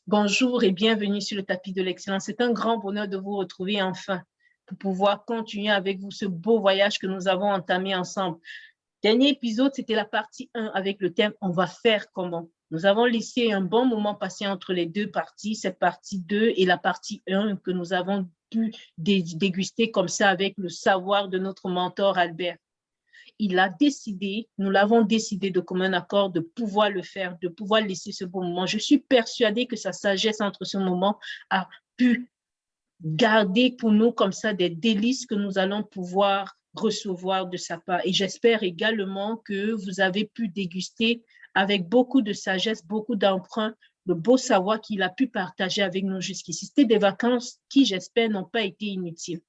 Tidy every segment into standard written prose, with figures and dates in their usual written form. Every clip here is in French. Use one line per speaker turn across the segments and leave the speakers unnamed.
Bonjour et bienvenue sur le tapis de l'excellence. C'est un grand bonheur de vous retrouver enfin pour pouvoir continuer avec vous ce beau voyage que nous avons entamé ensemble. Dernier épisode, c'était la partie 1 avec le thème « On va faire comment ». Nous avons laissé un bon moment passer entre les deux parties, cette partie 2 et la partie 1 que nous avons pu déguster comme ça avec le savoir de notre mentor Albert. Il a décidé, nous l'avons décidé de commun accord de pouvoir le faire, de pouvoir laisser ce beau moment. Je suis persuadée que sa sagesse entre ce moment a pu garder pour nous comme ça des délices que nous allons pouvoir recevoir de sa part. Et j'espère également que vous avez pu déguster avec beaucoup de sagesse, beaucoup d'emprunt, le beau savoir qu'il a pu partager avec nous jusqu'ici. C'était des vacances qui, j'espère, n'ont pas été inutiles.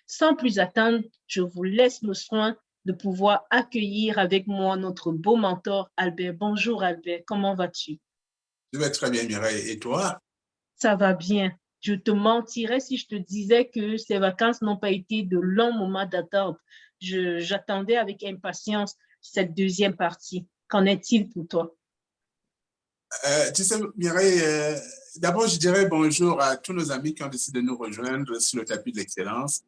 Sans plus attendre, je vous laisse le soin de pouvoir accueillir avec moi notre beau mentor, Albert. Bonjour Albert, comment vas-tu?
Je vais très bien, Mireille. Et toi?
Ça va bien. Je te mentirais si je te disais que ces vacances n'ont pas été de longs moments d'attente. J'attendais avec impatience cette deuxième partie. Qu'en est-il pour toi?
Tu sais, Mireille, d'abord, je dirais bonjour à tous nos amis qui ont décidé de nous rejoindre sur le tapis de l'excellence.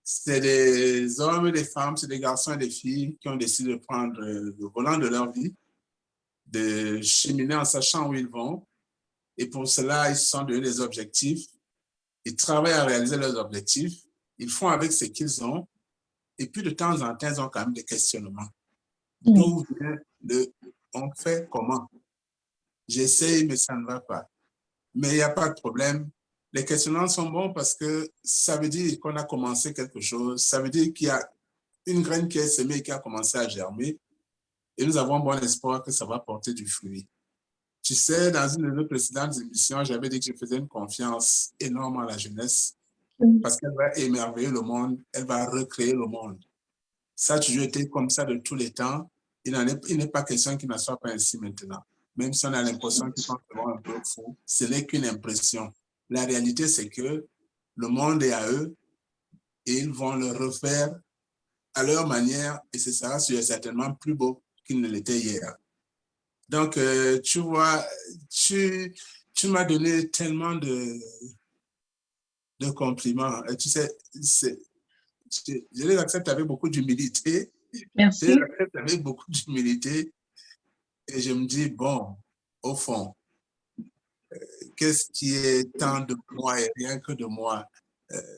C'est des hommes, des femmes, c'est des garçons et des filles qui ont décidé de prendre le volant de leur vie, de cheminer en sachant où ils vont. Et pour cela, ils se sont donnés des objectifs. Ils travaillent à réaliser leurs objectifs. Ils font avec ce qu'ils ont. Et puis, de temps en temps, ils ont quand même des questionnements. D'où vient le « on fait comment ». J'essaye, mais ça ne va pas. Mais il n'y a pas de problème. Les questionnements sont bons parce que ça veut dire qu'on a commencé quelque chose. Ça veut dire qu'il y a une graine qui est semée et qui a commencé à germer. Et nous avons bon espoir que ça va porter du fruit. Tu sais, dans une de nos précédentes émissions, j'avais dit que je faisais une confiance énorme à la jeunesse parce qu'elle va émerveiller le monde, elle va recréer le monde. Ça a toujours été comme ça de tous les temps. Il n'est pas question qu'il ne soit pas ainsi maintenant. Même si on a l'impression qu'ils sont un peu fous, ce n'est qu'une impression. La réalité, c'est que le monde est à eux et ils vont le refaire à leur manière et ce sera certainement plus beau qu'il ne l'était hier. Donc, tu vois, tu m'as donné tellement de compliments. Tu sais, je les accepte avec beaucoup d'humilité. Je les
Merci.
accepte avec beaucoup d'humilité. Et je me dis, bon, au fond, qu'est-ce qui est tant de moi et rien que de moi?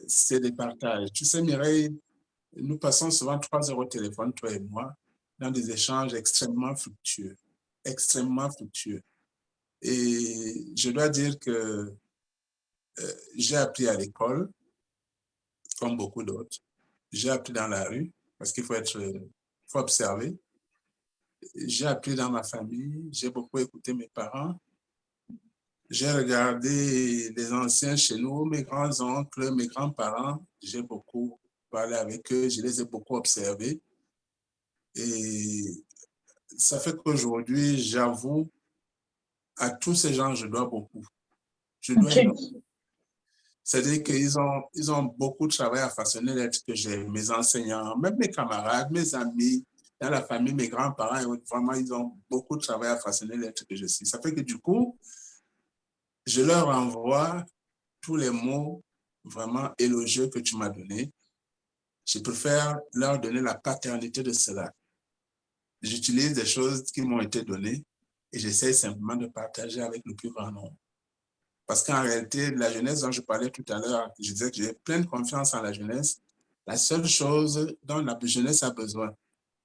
C'est des partages. Tu sais, Mireille, nous passons souvent 3 heures au téléphone, toi et moi, dans des échanges extrêmement fructueux. Extrêmement fructueux. Et je dois dire que j'ai appris à l'école, comme beaucoup d'autres. J'ai appris dans la rue, parce qu'il faut observer. J'ai appris dans ma famille, j'ai beaucoup écouté mes parents. J'ai regardé les anciens chez nous, mes grands-oncles, mes grands-parents. J'ai beaucoup parlé avec eux, je les ai beaucoup observés. Et ça fait qu'aujourd'hui, j'avoue, à tous ces gens, je dois beaucoup. Je dois énormément. C'est-à-dire qu'ils ont beaucoup de travail à façonner l'être que j'ai. Mes enseignants, même mes camarades, mes amis, dans la famille, mes grands-parents, vraiment, ils ont beaucoup de travail à façonner l'être que je suis. Ça fait que du coup, je leur envoie tous les mots vraiment élogieux que tu m'as donnés. Je préfère leur donner la paternité de cela. J'utilise des choses qui m'ont été données et j'essaie simplement de partager avec le plus grand nombre. Parce qu'en réalité, la jeunesse dont je parlais tout à l'heure, je disais que j'ai pleine confiance en la jeunesse. La seule chose dont la jeunesse a besoin,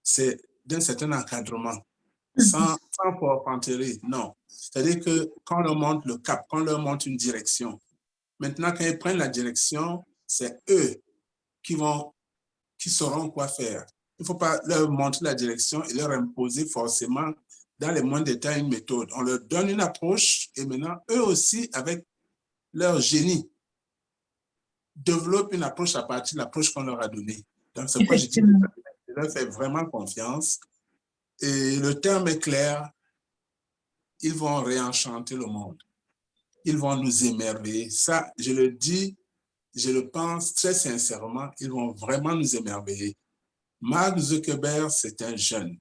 c'est d'un certain encadrement, sans forfanterie, non. C'est-à-dire que quand on leur montre le cap, quand on leur montre une direction, maintenant, quand ils prennent la direction, c'est eux qui sauront quoi faire. Il ne faut pas leur montrer la direction et leur imposer forcément dans les moindres détails une méthode. On leur donne une approche et maintenant, eux aussi, avec leur génie, développent une approche à partir de l'approche qu'on leur a donnée. Donc, c'est pourquoi je dis que je leur fais vraiment confiance. Et le terme est clair, ils vont réenchanter le monde. Ils vont nous émerveiller. Ça, je le dis, je le pense très sincèrement, ils vont vraiment nous émerveiller. Mark Zuckerberg, c'est un jeune.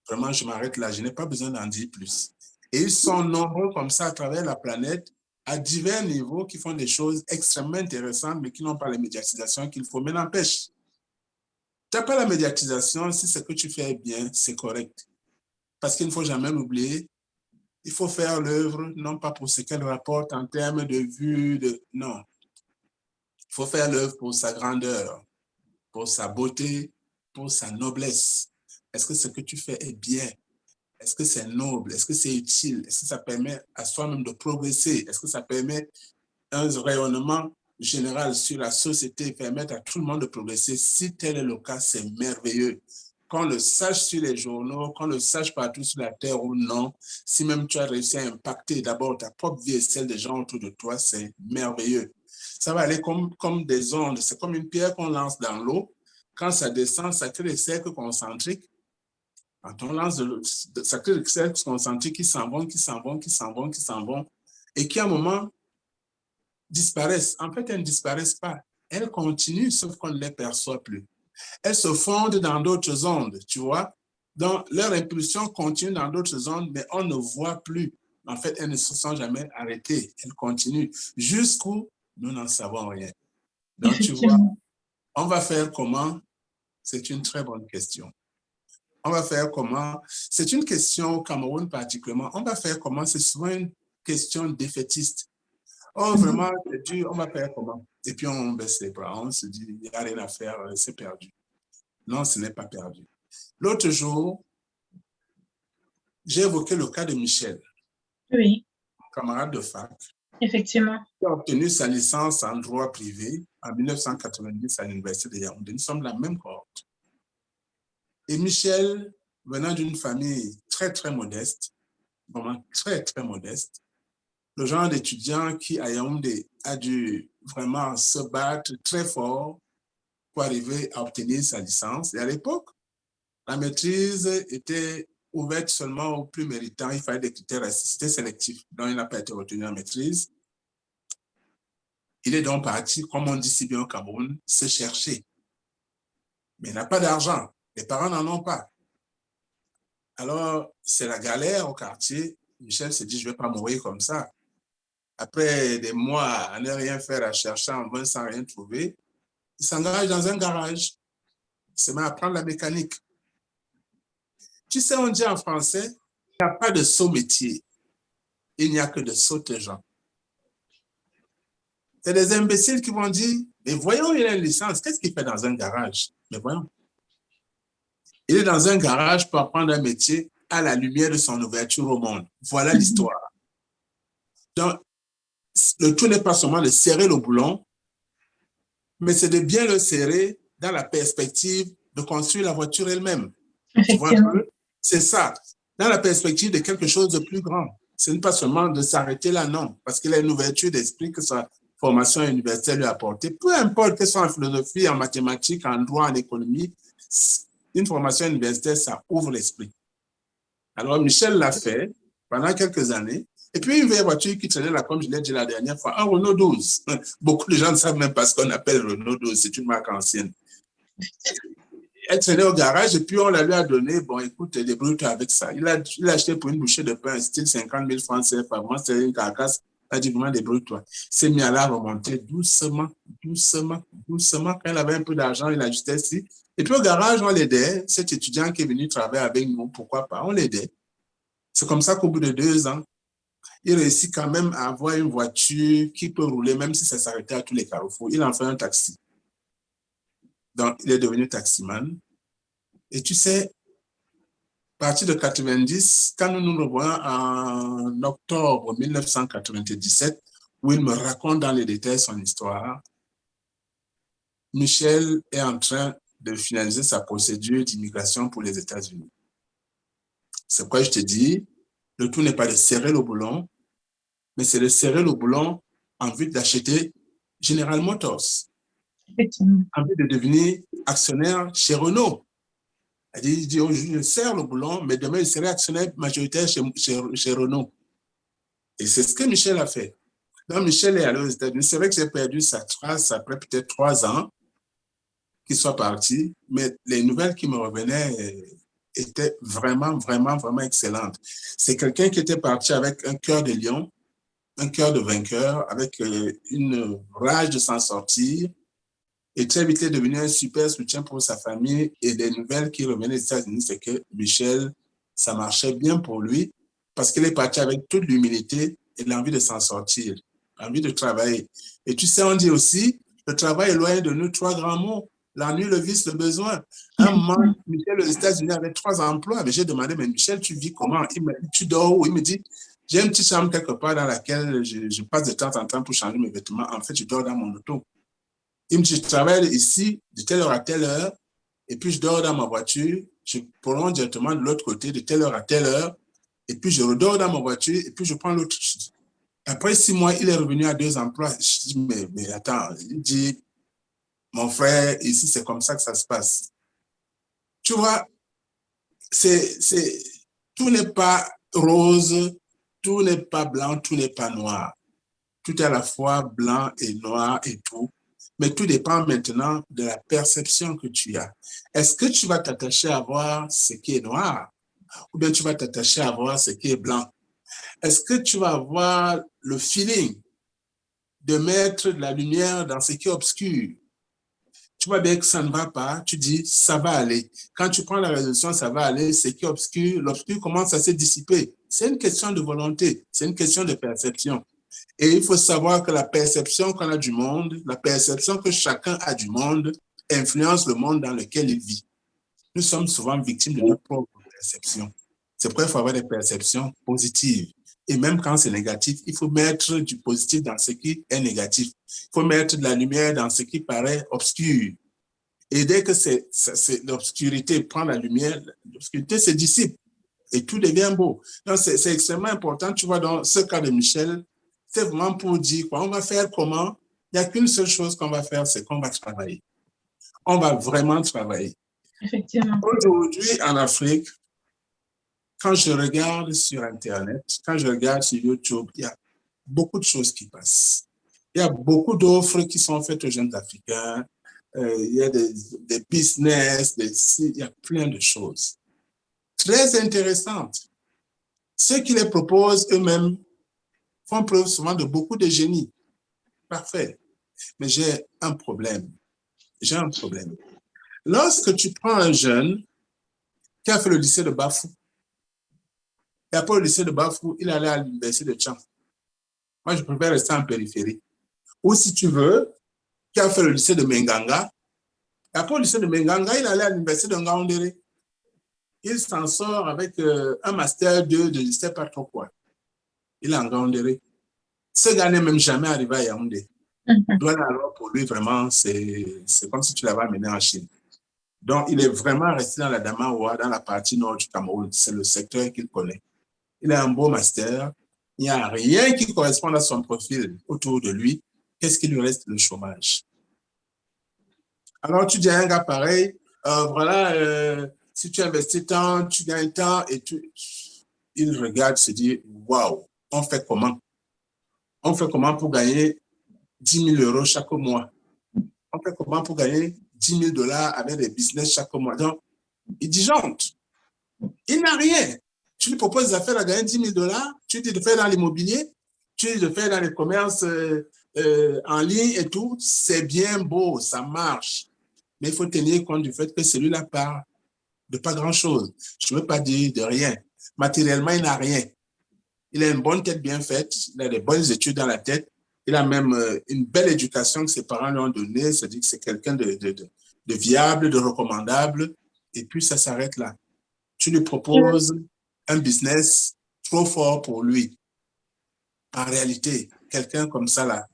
Vraiment, je m'arrête là. Je n'ai pas besoin d'en dire plus. Et ils sont nombreux comme ça à travers la planète, à divers niveaux, qui font des choses extrêmement intéressantes, mais qui n'ont pas la médiatisation qu'il faut. Mais n'empêche, tu n'as pas la médiatisation, si ce que tu fais est bien, c'est correct. Parce qu'il ne faut jamais l'oublier, il faut faire l'œuvre, non pas pour ce qu'elle rapporte en termes de vue, non. Il faut faire l'œuvre pour sa grandeur, pour sa beauté, pour sa noblesse. Est-ce que ce que tu fais est bien? Est-ce que c'est noble? Est-ce que c'est utile? Est-ce que ça permet à soi-même de progresser? Est-ce que ça permet un rayonnement général sur la société, permettre à tout le monde de progresser? Si tel est le cas, c'est merveilleux. Qu'on le sache sur les journaux, qu'on le sache partout sur la terre ou non, si même tu as réussi à impacter d'abord ta propre vie et celle des gens autour de toi, c'est merveilleux. Ça va aller comme des ondes. C'est comme une pierre qu'on lance dans l'eau. Quand ça descend, ça crée des cercles concentriques. Quand on lance ça crée des cercles concentriques qui s'en vont, qui s'en vont, qui s'en vont, qui s'en vont, et qui à un moment disparaissent. En fait, elles ne disparaissent pas. Elles continuent, sauf qu'on ne les perçoit plus. Elles se fondent dans d'autres ondes, tu vois. Donc, leur impulsion continue dans d'autres ondes, mais on ne voit plus. En fait, elles ne se sont jamais arrêtées. Elles continuent jusqu'où nous n'en savons rien. Donc, tu vois, on va faire comment? C'est une très bonne question. On va faire comment? C'est une question au Cameroun particulièrement. On va faire comment? C'est souvent une question défaitiste. Oh, vraiment, c'est dur, on va faire comment? Et puis on baisse les bras, on se dit, il n'y a rien à faire, c'est perdu. Non, ce n'est pas perdu. L'autre jour, j'ai évoqué le cas de Michel.
Oui.
Camarade de fac.
Effectivement.
Qui a obtenu sa licence en droit privé en 1990 à l'Université de Yaoundé. Nous sommes la même cohorte. Et Michel, venant d'une famille très, très modeste, vraiment très, très modeste, le genre d'étudiant qui, à Yaoundé, a dû vraiment se battre très fort pour arriver à obtenir sa licence. Et à l'époque, la maîtrise était ouverte seulement aux plus méritants. Il fallait des critères, c'était sélectif. Donc, il n'a pas été retenu en maîtrise. Il est donc parti, comme on dit si bien au Cameroun, se chercher. Mais il n'a pas d'argent. Les parents n'en ont pas. Alors, c'est la galère au quartier. Michel se dit, je ne vais pas mourir comme ça. Après des mois à ne rien faire, à chercher en vain sans rien trouver, il s'engage dans un garage. Il se met à apprendre la mécanique. Tu sais, on dit en français, il n'y a pas de sot métier. Il n'y a que de sottes gens. C'est des imbéciles qui vont dire, mais voyons, il a une licence. Qu'est-ce qu'il fait dans un garage? Mais voyons. Il est dans un garage pour apprendre un métier à la lumière de son ouverture au monde. Voilà l'histoire. Donc, le tout n'est pas seulement de serrer le boulon, mais c'est de bien le serrer dans la perspective de construire la voiture elle-même. Tu vois un peu? C'est ça. Dans la perspective de quelque chose de plus grand. Ce n'est pas seulement de s'arrêter là, non. Parce qu'il a une ouverture d'esprit que sa formation universitaire lui a apporté. Peu importe que ce soit en philosophie, en mathématiques, en droit, en économie, une formation universitaire, ça ouvre l'esprit. Alors, Michel l'a fait pendant quelques années. Et puis, une vieille voiture qui traînait là, comme je l'ai dit la dernière fois, un Renault 12. Beaucoup de gens ne savent même pas ce qu'on appelle Renault 12. C'est une marque ancienne. Elle traînait au garage et puis on la lui a donné. Bon, écoute, débrouille-toi avec ça. Il a acheté pour une bouchée de pain, style 50 000 francs CFA. Moi, c'est une carcasse. Il a dit vraiment, débrouille-toi. Il s'est mis à la remonter doucement, doucement, doucement. Quand il avait un peu d'argent, il ajustait ici. Et puis au garage, on l'aidait. Cet étudiant qui est venu travailler avec nous, pourquoi pas, on l'aidait. C'est comme ça qu'au bout de 2 ans, il réussit quand même à avoir une voiture qui peut rouler, même si ça s'arrêtait à tous les carrefours. Il en fait un taxi. Donc, il est devenu taximan. Et tu sais, à partir de 90, quand nous nous revoyons en octobre 1997, où il me raconte dans les détails son histoire, Michel est en train de finaliser sa procédure d'immigration pour les États-Unis. C'est pourquoi je te dis, le tout n'est pas de serrer le boulon, mais c'est de serrer le boulon en vue d'acheter General Motors, en vue de devenir actionnaire chez Renault. Il dit, aujourd'hui, je serre le boulon, mais demain, il serait actionnaire majoritaire chez Renault. Et c'est ce que Michel a fait. Donc, Michel est allé aux États-Unis. C'est vrai que j'ai perdu sa trace après peut-être 3 ans qu'il soit parti, mais les nouvelles qui me revenaient était vraiment, vraiment, vraiment excellente. C'est quelqu'un qui était parti avec un cœur de lion, un cœur de vainqueur, avec une rage de s'en sortir. Et très vite, il est devenu un super soutien pour sa famille. Et les nouvelles qui revenaient des États-Unis, c'est que Michel, ça marchait bien pour lui parce qu'il est parti avec toute l'humilité et l'envie de s'en sortir, l'envie de travailler. Et tu sais, on dit aussi, le travail est loin de nous, trois grands mots. L'ennui, le vice, le besoin. Un moment, Michel aux États-Unis avait 3 emplois. Mais j'ai demandé, mais Michel, tu vis comment? Il me dit, tu dors où? Il me dit, j'ai une petite chambre quelque part dans laquelle je passe de temps en temps pour changer mes vêtements. En fait, je dors dans mon auto. Il me dit, je travaille ici de telle heure à telle heure, et puis je dors dans ma voiture, je prolonge directement de l'autre côté de telle heure à telle heure, et puis je redors dans ma voiture, et puis je prends l'autre. Après 6 mois, il est revenu à 2 emplois. Je dis, mais attends, il dit, mon frère, ici, c'est comme ça que ça se passe. Tu vois, tout n'est pas rose, tout n'est pas blanc, tout n'est pas noir. Tout est à la fois blanc et noir et tout. Mais tout dépend maintenant de la perception que tu as. Est-ce que tu vas t'attacher à voir ce qui est noir ou bien tu vas t'attacher à voir ce qui est blanc? Est-ce que tu vas avoir le feeling de mettre de la lumière dans ce qui est obscur? Tu vois bien que ça ne va pas, tu dis ça va aller. Quand tu prends la résolution, ça va aller, ce qui est obscur, l'obscur commence à se dissiper. C'est une question de volonté, c'est une question de perception. Et il faut savoir que la perception qu'on a du monde, la perception que chacun a du monde, influence le monde dans lequel il vit. Nous sommes souvent victimes de notre propre perception. C'est pourquoi il faut avoir des perceptions positives. Et même quand c'est négatif, il faut mettre du positif dans ce qui est négatif. Il faut mettre de la lumière dans ce qui paraît obscur. Et dès que l'obscurité prend la lumière, l'obscurité se dissipe et tout devient beau. Donc, c'est extrêmement important. Tu vois, dans ce cas de Michel, c'est vraiment pour dire quoi. On va faire comment? Il n'y a qu'une seule chose qu'on va faire, c'est qu'on va travailler. On va vraiment travailler.
Effectivement.
Aujourd'hui, en Afrique, quand je regarde sur Internet, quand je regarde sur YouTube, il y a beaucoup de choses qui passent. Il y a beaucoup d'offres qui sont faites aux jeunes Africains. Il y a des business, il y a plein de choses très intéressantes. Ceux qui les proposent eux-mêmes font preuve souvent de beaucoup de génie. Parfait. Mais j'ai un problème. J'ai un problème. Lorsque tu prends un jeune qui a fait le lycée de Bafou, et après le lycée de Bafou, il allait à l'université de Tchang. Moi, je préfère rester en périphérie. Ou si tu veux, qui a fait le lycée de Menganga, et après le lycée de Menganga, il allait à l'université de Ngaoundéré. Il s'en sort avec un master 2 de je ne sais pas trop quoi. Il est en Ngaoundéré. Ce gars n'est même jamais arrivé à Yaoundé. Douala, alors, pour lui, vraiment, c'est comme si tu l'avais amené en Chine. Donc, il est vraiment resté dans la Damaoua, dans la partie nord du Cameroun. C'est le secteur qu'il connaît. Il a un beau master. Il n'y a rien qui corresponde à son profil autour de lui. Qu'est-ce qui lui reste? Le chômage. Alors, tu dis à un gars pareil, voilà, si tu investis tant, tu gagnes tant, et il regarde, se dit, waouh, on fait comment? On fait comment pour gagner 10 000 euros chaque mois? On fait comment pour gagner 10 000 dollars avec des business chaque mois? Donc, il disjoncte. Il n'a rien. Tu lui proposes des affaires à gagner 10 000 dollars, tu lui dis de faire dans l'immobilier, tu lui dis de faire dans les commerces en ligne et tout. C'est bien beau, ça marche. Mais il faut tenir compte du fait que celui-là part de pas grand-chose. Je ne veux pas dire de rien. Matériellement, il n'a rien. Il a une bonne tête bien faite, il a des bonnes études dans la tête, il a même une belle éducation que ses parents lui ont donnée, c'est-à-dire que c'est quelqu'un de viable, de recommandable, et puis ça s'arrête là. Tu lui proposes un business trop fort pour lui. En réalité, quelqu'un comme ça là,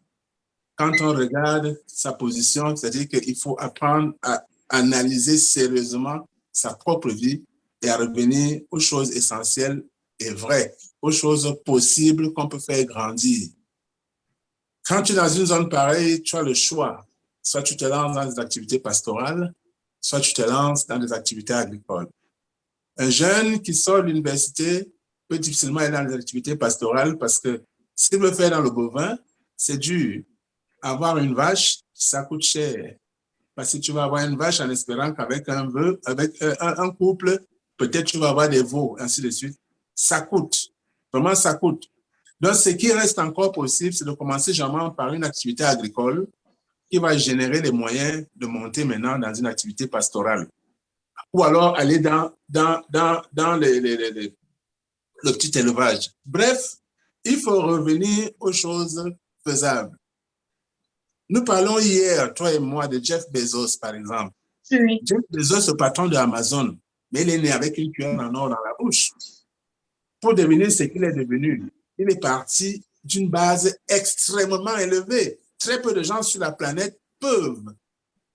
quand on regarde sa position, c'est-à-dire qu'il faut apprendre à analyser sérieusement sa propre vie et à revenir aux choses essentielles et vraies, aux choses possibles qu'on peut faire grandir. Quand tu es dans une zone pareille, tu as le choix. Soit tu te lances dans des activités pastorales, soit tu te lances dans des activités agricoles. Un jeune qui sort de l'université peut difficilement aller dans des activités pastorales parce que s'il veut faire dans le bovin, c'est dur. Avoir une vache, ça coûte cher. Parce que tu vas avoir une vache en espérant qu'avec un couple, peut-être tu vas avoir des veaux, ainsi de suite. Ça coûte. Vraiment, ça coûte. Donc, ce qui reste encore possible, c'est de commencer généralement par une activité agricole qui va générer les moyens de monter maintenant dans une activité pastorale. Ou alors aller dans le petit élevage. Bref, il faut revenir aux choses faisables. Nous parlons hier, toi et moi, de Jeff Bezos, par exemple.
Oui.
Jeff Bezos, le patron de Amazon, mais il est né avec une cuillère en or dans la bouche. Pour devenir ce qu'il est devenu, il est parti d'une base extrêmement élevée. Très peu de gens sur la planète peuvent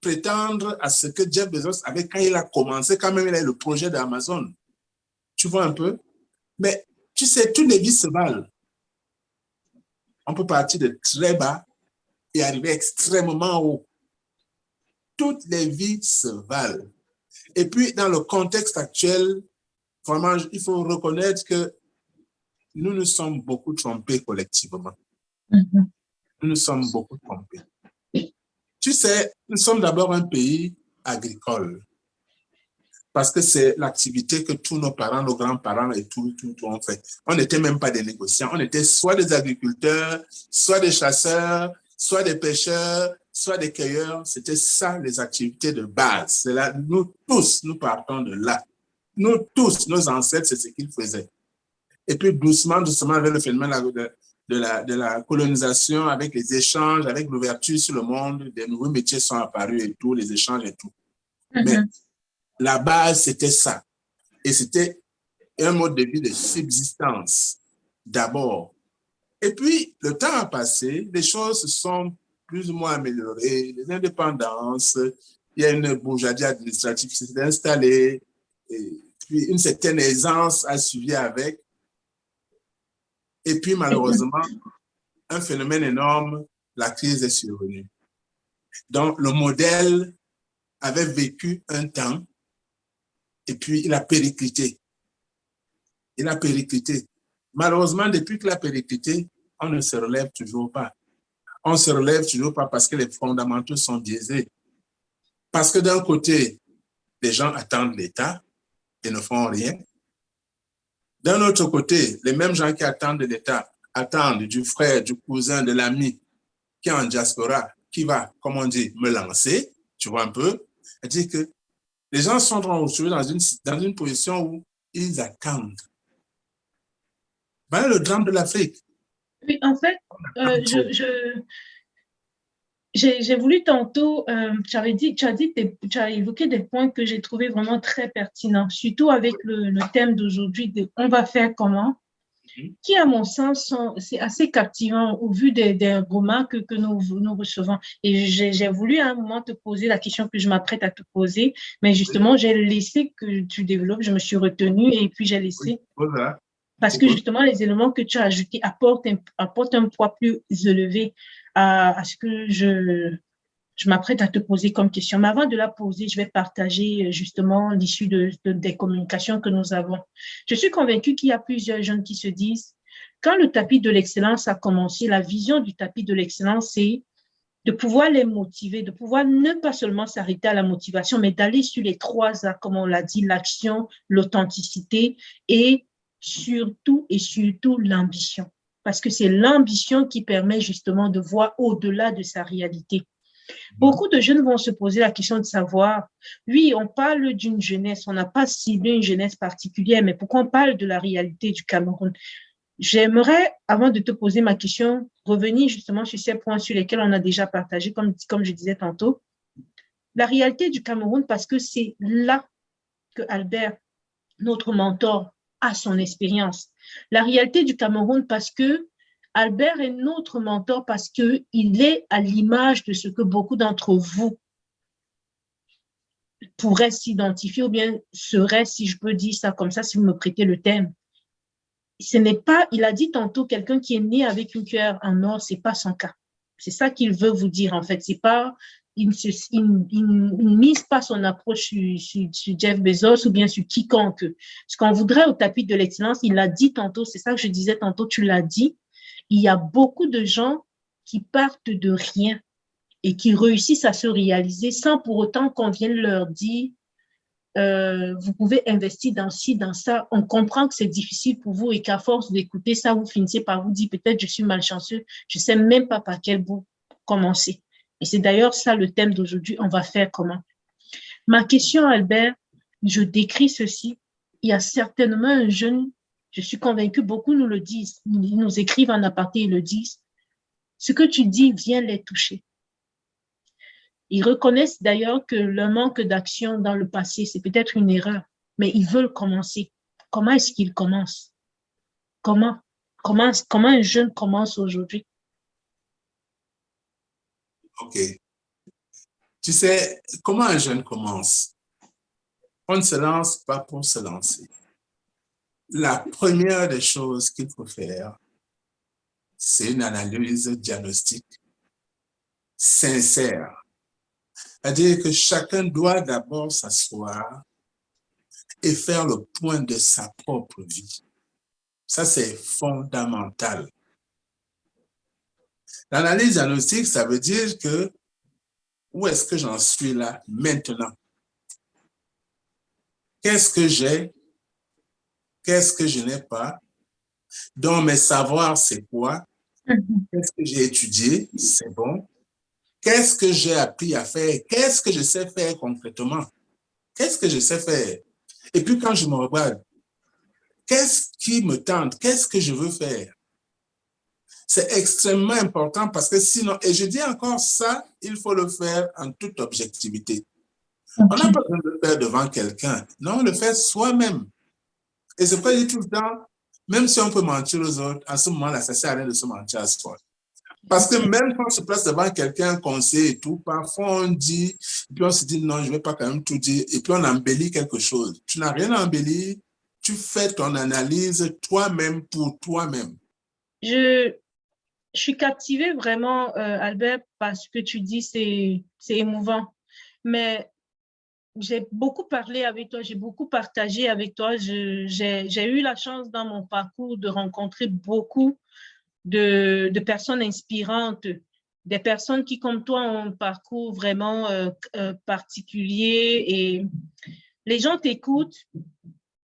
prétendre à ce que Jeff Bezos avait quand il a commencé, quand même il a eu le projet d'Amazon. Tu vois un peu? Mais tu sais, toutes les vies se valent. On peut partir de très bas et arriver extrêmement haut. Toutes les vies se valent. Et puis, dans le contexte actuel, vraiment, il faut reconnaître que nous nous sommes beaucoup trompés collectivement. Nous nous sommes beaucoup trompés. Tu sais, nous sommes d'abord un pays agricole. Parce que c'est l'activité que tous nos parents, nos grands-parents et tout ont fait. On n'était même pas des négociants. On était soit des agriculteurs, soit des chasseurs, soit des pêcheurs, soit des cueilleurs. C'était ça les activités de base. C'est là, nous tous, nous partons de là. Nous tous, nos ancêtres, c'est ce qu'ils faisaient. Et puis doucement, doucement, avec le phénomène de la colonisation, avec les échanges, avec l'ouverture sur le monde, des nouveaux métiers sont apparus et tout, les échanges et tout. Mais la base, c'était ça. Et c'était un mode de vie de subsistance, d'abord. Et puis, le temps a passé, les choses se sont plus ou moins améliorées, les indépendances, il y a une bourgeoisie administrative qui s'est installée, et puis une certaine aisance a suivi avec. Et puis, malheureusement, un phénomène énorme, la crise est survenue. Donc, le modèle avait vécu un temps, et puis il a périclité. Il a périclité. Malheureusement, depuis qu'il a périclité, on ne se relève toujours pas. On ne se relève toujours pas parce que les fondamentaux sont biaisés. Parce que d'un côté, les gens attendent l'État et ne font rien. D'un autre côté, les mêmes gens qui attendent de l'État attendent du frère, du cousin, de l'ami qui est en diaspora, qui va, comme on dit, me lancer, tu vois un peu. C'est-à-dire que les gens sont retrouvés dans une position où ils attendent. Voilà le drame de l'Afrique.
Oui, en fait, j'ai voulu tantôt, tu as évoqué des points que j'ai trouvé vraiment très pertinents, surtout avec le thème d'aujourd'hui de on va faire comment, qui à mon sens, c'est assez captivant au vu des remarques que nous recevons. Et j'ai voulu à un moment te poser la question que je m'apprête à te poser, mais justement, j'ai laissé que tu développes, je me suis retenue et puis j'ai laissé.
Voilà.
Parce que justement, les éléments que tu as ajoutés apportent un poids plus élevé à ce que je m'apprête à te poser comme question. Mais avant de la poser, je vais partager justement l'issue des communications que nous avons. Je suis convaincue qu'il y a plusieurs jeunes qui se disent, quand le tapis de l'excellence a commencé, la vision du tapis de l'excellence, c'est de pouvoir les motiver, de pouvoir ne pas seulement s'arrêter à la motivation, mais d'aller sur les 3 A, comme on l'a dit, l'action, l'authenticité et surtout l'ambition. Parce que c'est l'ambition qui permet justement de voir au-delà de sa réalité. Beaucoup de jeunes vont se poser la question de savoir, oui, on parle d'une jeunesse, on n'a pas ciblé une jeunesse particulière, mais pourquoi on parle de la réalité du Cameroun? J'aimerais, avant de te poser ma question, revenir justement sur ces points sur lesquels on a déjà partagé, comme je disais tantôt. La réalité du Cameroun, parce que c'est là que Albert, notre mentor, a son expérience. La réalité du Cameroun, parce que Albert est notre mentor, parce qu'il est à l'image de ce que beaucoup d'entre vous pourraient s'identifier ou bien seraient, si je peux dire ça comme ça, si vous me prêtez le thème. Ce n'est pas, il a dit tantôt, quelqu'un qui est né avec une cuillère en or, ce n'est pas son cas. C'est ça qu'il veut vous dire, en fait. C'est pas, il ne mise pas son approche sur Jeff Bezos ou bien sur quiconque. Ce qu'on voudrait au tapis de l'excellence, il l'a dit tantôt, c'est ça que je disais tantôt, tu l'as dit, il y a beaucoup de gens qui partent de rien et qui réussissent à se réaliser sans pour autant qu'on vienne leur dire vous pouvez investir dans ci, dans ça. On comprend que c'est difficile pour vous et qu'à force d'écouter ça, vous finissez par vous dire peut-être je suis malchanceux, je ne sais même pas par quel bout commencer. Et c'est d'ailleurs ça le thème d'aujourd'hui. On va faire comment? Ma question, Albert, je décris ceci. Il y a certainement un jeune, je suis convaincue, beaucoup nous le disent, ils nous écrivent en aparté, ils le disent. Ce que tu dis vient les toucher. Ils reconnaissent d'ailleurs que le manque d'action dans le passé, c'est peut-être une erreur, mais ils veulent commencer. Comment est-ce qu'ils commencent? Comment un jeune commence aujourd'hui?
OK. Tu sais, comment un jeune commence? On ne se lance pas pour se lancer. La première des choses qu'il faut faire, c'est une analyse diagnostique sincère. C'est-à-dire que chacun doit d'abord s'asseoir et faire le point de sa propre vie. Ça, c'est fondamental. L'analyse diagnostique, ça veut dire que où est-ce que j'en suis là maintenant? Qu'est-ce que j'ai? Qu'est-ce que je n'ai pas? Donc, mes savoirs, c'est quoi? Qu'est-ce que j'ai étudié? C'est bon. Qu'est-ce que j'ai appris à faire? Qu'est-ce que je sais faire concrètement? Qu'est-ce que je sais faire? Et puis, quand je me regarde, qu'est-ce qui me tente? Qu'est-ce que je veux faire? C'est extrêmement important parce que sinon, et je dis encore ça, il faut le faire en toute objectivité. On n'a pas besoin de le faire devant quelqu'un. Non, on le fait soi-même. Et c'est pourquoi je dis tout le temps, même si on peut mentir aux autres, à ce moment-là, ça ne sert à rien de se mentir à soi. Parce que même quand on se place devant quelqu'un, conseil et tout, parfois on dit, et puis on se dit non, je ne vais pas quand même tout dire, et puis on embellit quelque chose. Tu n'as rien à embellir, tu fais ton analyse toi-même pour toi-même.
Je, je suis captivée vraiment, Albert, parce que tu dis c'est émouvant. Mais j'ai beaucoup parlé avec toi, j'ai beaucoup partagé avec toi. J'ai eu la chance dans mon parcours de rencontrer beaucoup de personnes inspirantes, des personnes qui, comme toi, ont un parcours vraiment particulier et les gens t'écoutent.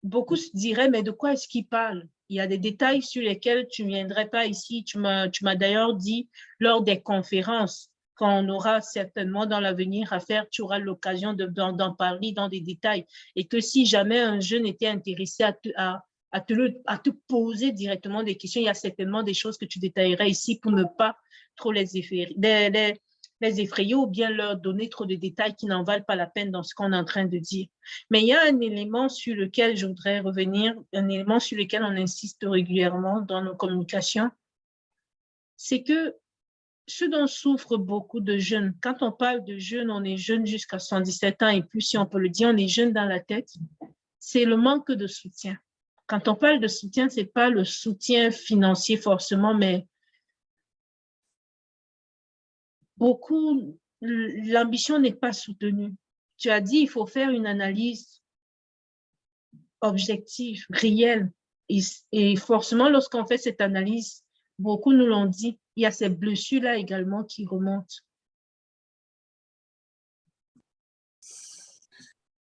Beaucoup se diraient, mais de quoi est-ce qu'ils parlent? Il y a des détails sur lesquels tu ne viendrais pas ici. Tu m'as d'ailleurs dit lors des conférences qu'on aura certainement dans l'avenir à faire, tu auras l'occasion d'en parler dans des détails. Et que si jamais un jeune était intéressé à te poser directement des questions, il y a certainement des choses que tu détaillerais ici pour ne pas trop les effrayer ou bien leur donner trop de détails qui n'en valent pas la peine dans ce qu'on est en train de dire. Mais il y a un élément sur lequel je voudrais revenir, un élément sur lequel on insiste régulièrement dans nos communications, c'est que ce dont souffrent beaucoup de jeunes, quand on parle de jeunes, on est jeune jusqu'à 77 ans et plus, si on peut le dire, on est jeune dans la tête, c'est le manque de soutien. Quand on parle de soutien, ce n'est pas le soutien financier forcément, mais beaucoup, l'ambition n'est pas soutenue. Tu as dit, il faut faire une analyse objective, réelle. Et forcément, lorsqu'on fait cette analyse, beaucoup nous l'ont dit, il y a ces blessures-là également qui remontent.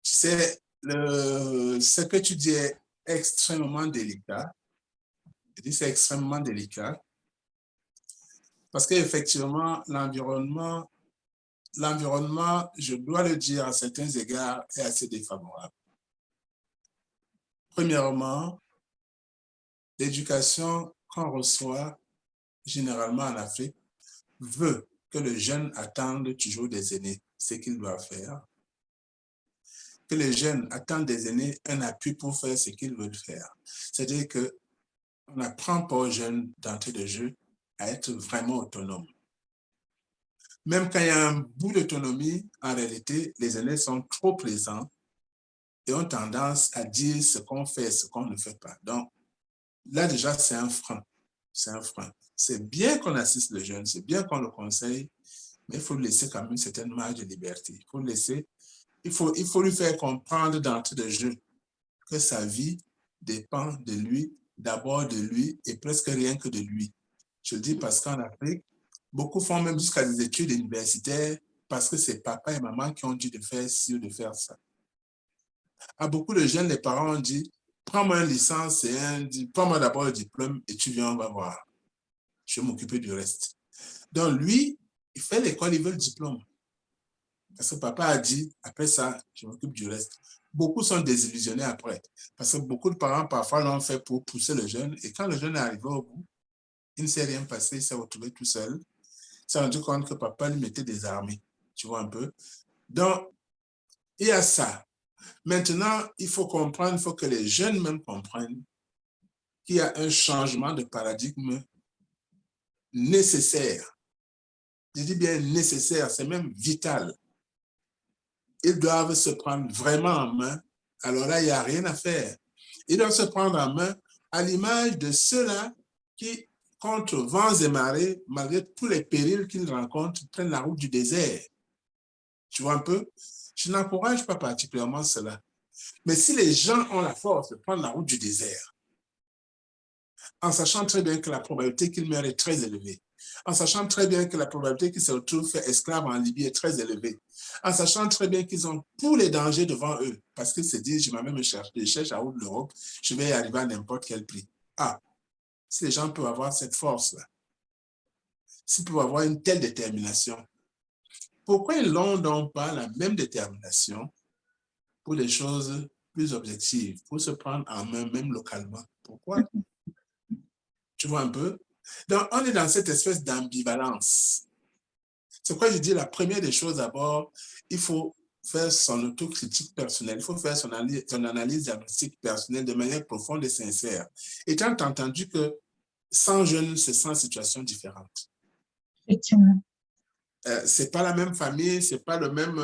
Tu sais, ce que tu dis est extrêmement délicat. Je dis c'est extrêmement délicat parce qu'effectivement, l'environnement, je dois le dire à certains égards, est assez défavorable. Premièrement, l'éducation qu'on reçoit généralement en Afrique veut que le jeune attende toujours des aînés ce qu'il doit faire, que les jeunes attendent des aînés un appui pour faire ce qu'ils veulent faire. C'est-à-dire qu'on n'apprend pas aux jeunes d'entrée de jeu à être vraiment autonomes. Même quand il y a un bout d'autonomie, en réalité, les aînés sont trop présents et ont tendance à dire ce qu'on fait et ce qu'on ne fait pas. Donc, là, déjà, c'est un frein. C'est un frein. C'est bien qu'on assiste le jeune, c'est bien qu'on le conseille, mais il faut lui laisser quand même une certaine marge de liberté. Il faut lui faire comprendre d'entrée de jeu que sa vie dépend de lui, d'abord de lui et presque rien que de lui. Je le dis parce qu'en Afrique, beaucoup font même jusqu'à des études universitaires parce que c'est papa et maman qui ont dit de faire ci ou de faire ça. À beaucoup de jeunes, les parents ont dit, prends-moi une licence prends-moi d'abord le diplôme et tu viens, on va voir. Je vais m'occuper du reste. Donc lui, il fait l'école, il veut le diplôme. Parce que papa a dit, après ça, je m'occupe du reste. Beaucoup sont désillusionnés après. Parce que beaucoup de parents, parfois, l'ont fait pour pousser le jeune. Et quand le jeune est arrivé au bout, il ne s'est rien passé, il s'est retrouvé tout seul. Il s'est rendu compte que papa lui mettait des armées. Tu vois un peu? Donc, il y a ça. Maintenant, il faut comprendre, il faut que les jeunes même comprennent qu'il y a un changement de paradigme nécessaire. Je dis bien nécessaire, c'est même vital. Ils doivent se prendre vraiment en main. Alors là, il n'y a rien à faire. Ils doivent se prendre en main à l'image de ceux-là qui, contre vents et marées, malgré tous les périls qu'ils rencontrent, prennent la route du désert. Tu vois un peu? Je n'encourage pas particulièrement cela. Mais si les gens ont la force de prendre la route du désert, en sachant très bien que la probabilité qu'ils meurent est très élevée, en sachant très bien que la probabilité qu'ils se retrouvent faits esclaves en Libye est très élevée, en sachant très bien qu'ils ont tous les dangers devant eux, parce qu'ils se disent, je m'amène me chercher, je cherche à haut de l'Europe, je vais y arriver à n'importe quel prix. Ah, si les gens peuvent avoir cette force-là, s'ils peuvent avoir une telle détermination, pourquoi ils n'ont donc pas la même détermination pour des choses plus objectives, pour se prendre en main même localement? Pourquoi? Tu vois un peu? Donc, on est dans cette espèce d'ambivalence. C'est pourquoi je dis la première des choses d'abord, il faut faire son autocritique personnelle, il faut faire son analyse diagnostique personnelle de manière profonde et sincère. Étant entendu que 100 jeunes, c'est 100 situations différentes.
Effectivement.
C'est pas la même famille, c'est pas le même,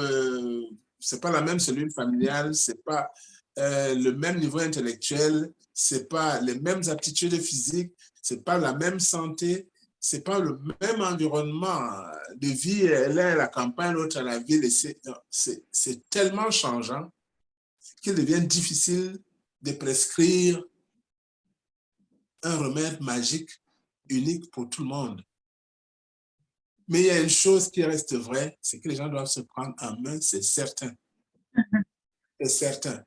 c'est pas la même cellule familiale, c'est pas le même niveau intellectuel, c'est pas les mêmes aptitudes physiques, c'est pas la même santé, c'est pas le même environnement de vie, l'un à la campagne, l'autre à la ville. C'est tellement changeant qu'il devient difficile de prescrire un remède magique unique pour tout le monde. Mais il y a une chose qui reste vraie, c'est que les gens doivent se prendre en main, c'est certain. C'est certain.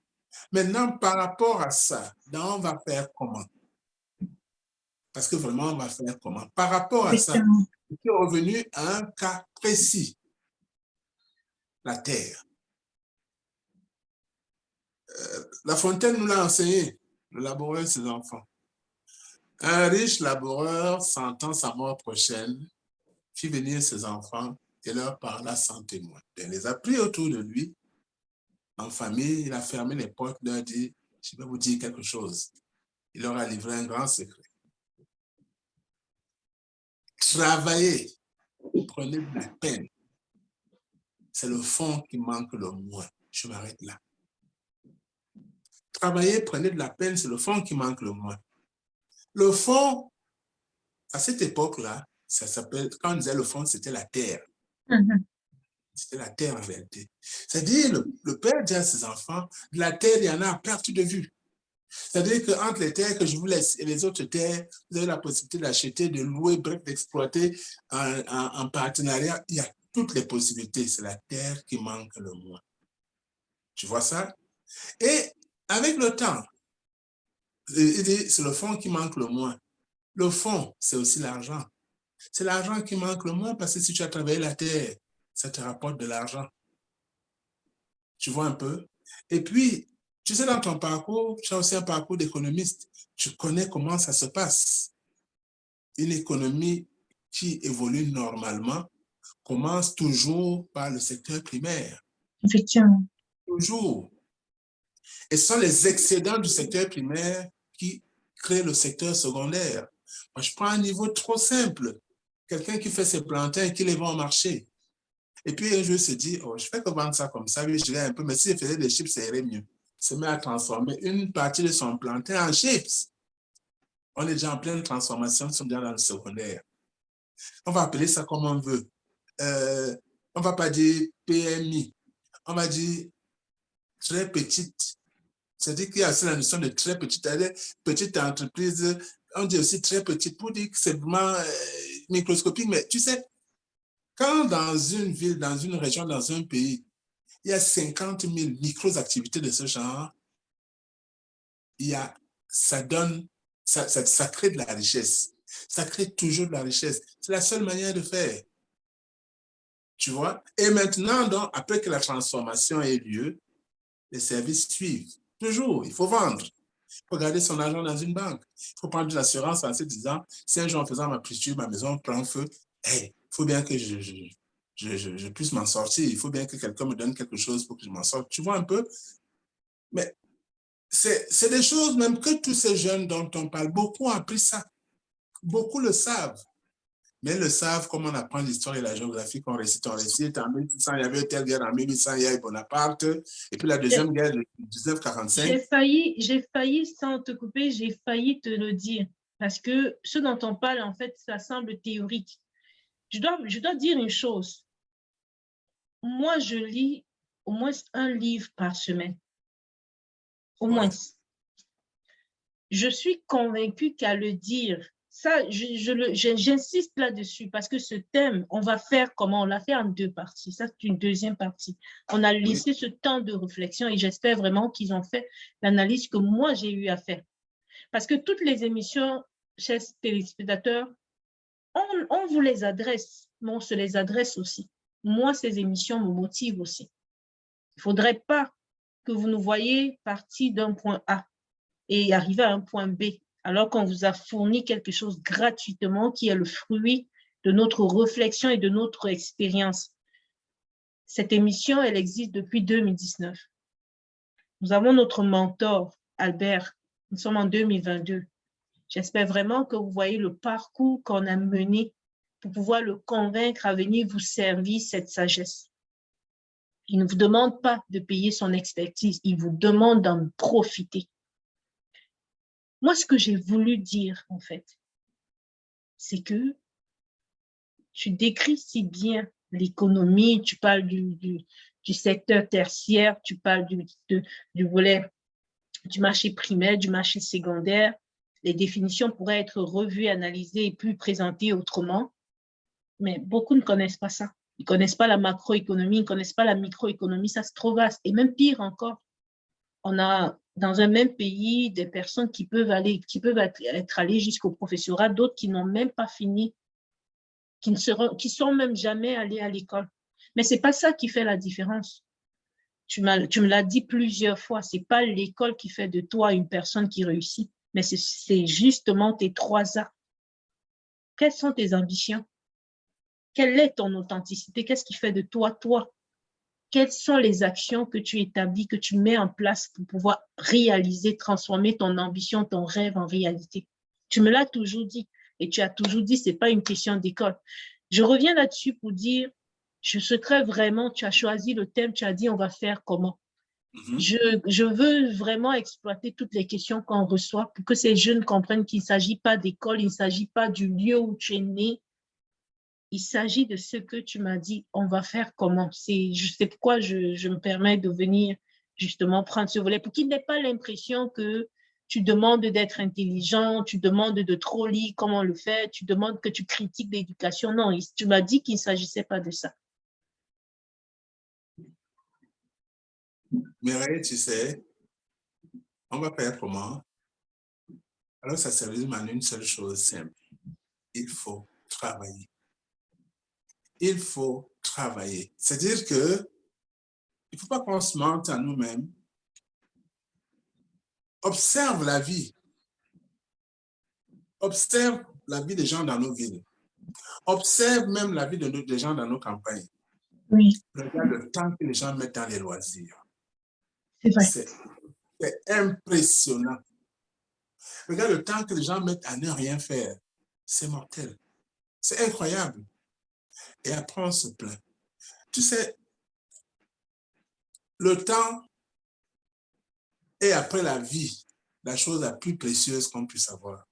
Maintenant, par rapport à ça, on va faire comment? Parce que vraiment, on va faire comment? Par rapport à ça, je suis revenu à un cas précis. La terre. La Fontaine nous l'a enseigné, le laboureur et ses enfants. Un riche laboureur, sentant sa mort prochaine, fit venir ses enfants et leur parla sans témoin. Il les a pris autour de lui. En famille, il a fermé les portes, il leur a dit, je vais vous dire quelque chose. Il leur a livré un grand secret. Travaillez, prenez de la peine. C'est le fond qui manque le moins. Je m'arrête là. Travaillez, prenez de la peine, c'est le fond qui manque le moins. Le fond, à cette époque-là, ça s'appelle, quand on disait le fond, c'était la terre. C'était la terre en réalité. C'est-à-dire, le père dit à ses enfants, de la terre, il y en a à perte de vue. C'est-à-dire qu'entre les terres que je vous laisse et les autres terres, vous avez la possibilité d'acheter, de louer, bref, d'exploiter en partenariat. Il y a toutes les possibilités. C'est la terre qui manque le moins. Tu vois ça? Et avec le temps, il dit, c'est le fond qui manque le moins. Le fond, c'est aussi l'argent. C'est l'argent qui manque le moins parce que si tu as travaillé la terre, ça te rapporte de l'argent. Tu vois un peu? Et puis, tu sais, dans ton parcours, tu as aussi un parcours d'économiste. Tu connais comment ça se passe. Une économie qui évolue normalement commence toujours par le secteur primaire.
Effectivement.
Toujours. Et ce sont les excédents du secteur primaire qui créent le secteur secondaire. Moi, je prends un niveau trop simple. Quelqu'un qui fait ses plantains et qui les vend au marché. Et puis, un jour, se dit, oh, je fais que vendre ça comme ça, oui, je gagne un peu, mais si je faisais des chips, ça irait mieux. Se met à transformer une partie de son plantain en chips. On est déjà en pleine transformation, nous sommes déjà dans le secondaire. On va appeler ça comme on veut. On ne va pas dire PMI, on va dire très petite. C'est-à-dire qu'il y a aussi la notion de très petite entreprise. On dit aussi très petite pour dire que c'est vraiment microscopique. Mais tu sais, quand dans une ville, dans une région, dans un pays, il y a 50 000 micro-activités de ce genre. Ça crée de la richesse. Ça crée toujours de la richesse. C'est la seule manière de faire. Tu vois? Et maintenant, donc, après que la transformation ait lieu, les services suivent. Toujours, il faut vendre. Il faut garder son argent dans une banque. Il faut prendre de l'assurance en se disant, si un jour en faisant ma pluie, ma maison prend feu, il faut bien que je puisse m'en sortir. Il faut bien que quelqu'un me donne quelque chose pour que je m'en sorte. Tu vois un peu? Mais c'est des choses même que tous ces jeunes dont on parle, beaucoup ont appris ça. Beaucoup le savent. Mais ils le savent comme on apprend l'histoire et la géographie, qu'on récite. En 1800, il y avait telle guerre, en 1800, il y a eu Bonaparte, et puis la deuxième guerre de 1945.
J'ai failli, sans te couper, j'ai failli te le dire. Parce que ce dont on parle, en fait, ça semble théorique. Je dois dire une chose. Moi, je lis au moins un livre par semaine. Au moins. Je suis convaincue qu'à le dire, ça, j'insiste là-dessus parce que ce thème, on va faire comment? On l'a fait en 2 parties. Ça, c'est une deuxième partie. On a laissé ce temps de réflexion et j'espère vraiment qu'ils ont fait l'analyse que moi, j'ai eu à faire. Parce que toutes les émissions, chers téléspectateurs, on vous les adresse, mais on se les adresse aussi. Moi, ces émissions me motivent aussi. Il ne faudrait pas que vous nous voyez partir d'un point A et arriver à un point B, alors qu'on vous a fourni quelque chose gratuitement qui est le fruit de notre réflexion et de notre expérience. Cette émission, elle existe depuis 2019. Nous avons notre mentor, Albert. Nous sommes en 2022. J'espère vraiment que vous voyez le parcours qu'on a mené pour pouvoir le convaincre à venir vous servir cette sagesse. Il ne vous demande pas de payer son expertise, il vous demande d'en profiter. Moi, ce que j'ai voulu dire, en fait, c'est que tu décris si bien l'économie, tu parles du secteur tertiaire, tu parles du volet du marché primaire, du marché secondaire. Les définitions pourraient être revues, analysées et puis présentées autrement. Mais beaucoup ne connaissent pas ça. Ils ne connaissent pas la macroéconomie, ils ne connaissent pas la microéconomie, ça c'est trop vaste. Et même pire encore, on a dans un même pays des personnes qui peuvent être allées jusqu'au professorat, d'autres qui n'ont même pas fini, qui sont même jamais allés à l'école. Mais c'est pas ça qui fait la différence. Tu me l'as dit plusieurs fois, c'est pas l'école qui fait de toi une personne qui réussit, mais c'est justement tes 3 A. Quelles sont tes ambitions? Quelle est ton authenticité? Qu'est-ce qui fait de toi, toi? Quelles sont les actions que tu établis, que tu mets en place pour pouvoir réaliser, transformer ton ambition, ton rêve en réalité? Tu me l'as toujours dit et tu as toujours dit, ce n'est pas une question d'école. Je reviens là-dessus pour dire, je souhaiterais vraiment, tu as choisi le thème, tu as dit, on va faire comment? Je veux vraiment exploiter toutes les questions qu'on reçoit pour que ces jeunes comprennent qu'il ne s'agit pas d'école, il ne s'agit pas du lieu où tu es né, il s'agit de ce que tu m'as dit, on va faire comment. C'est pourquoi je me permets de venir justement prendre ce volet pour qu'il n'ait pas l'impression que tu demandes d'être intelligent, tu demandes de trop lire comment on le fait, tu demandes que tu critiques l'éducation. Non, tu m'as dit qu'il ne s'agissait pas de ça.
Mireille, tu sais, on va faire comment? Alors, ça se résume en une seule chose simple. Il faut travailler. Il faut travailler. C'est-à-dire que il ne faut pas qu'on se mente à nous-mêmes. Observe la vie. Observe la vie des gens dans nos villes. Observe même la vie des gens dans nos campagnes.
Oui.
Regarde le temps que les gens mettent dans les loisirs.
C'est vrai.
C'est impressionnant. Regarde le temps que les gens mettent à ne rien faire. C'est mortel. C'est incroyable. Et après, on se plaint. Tu sais, le temps est après la vie, la chose la plus précieuse qu'on puisse avoir.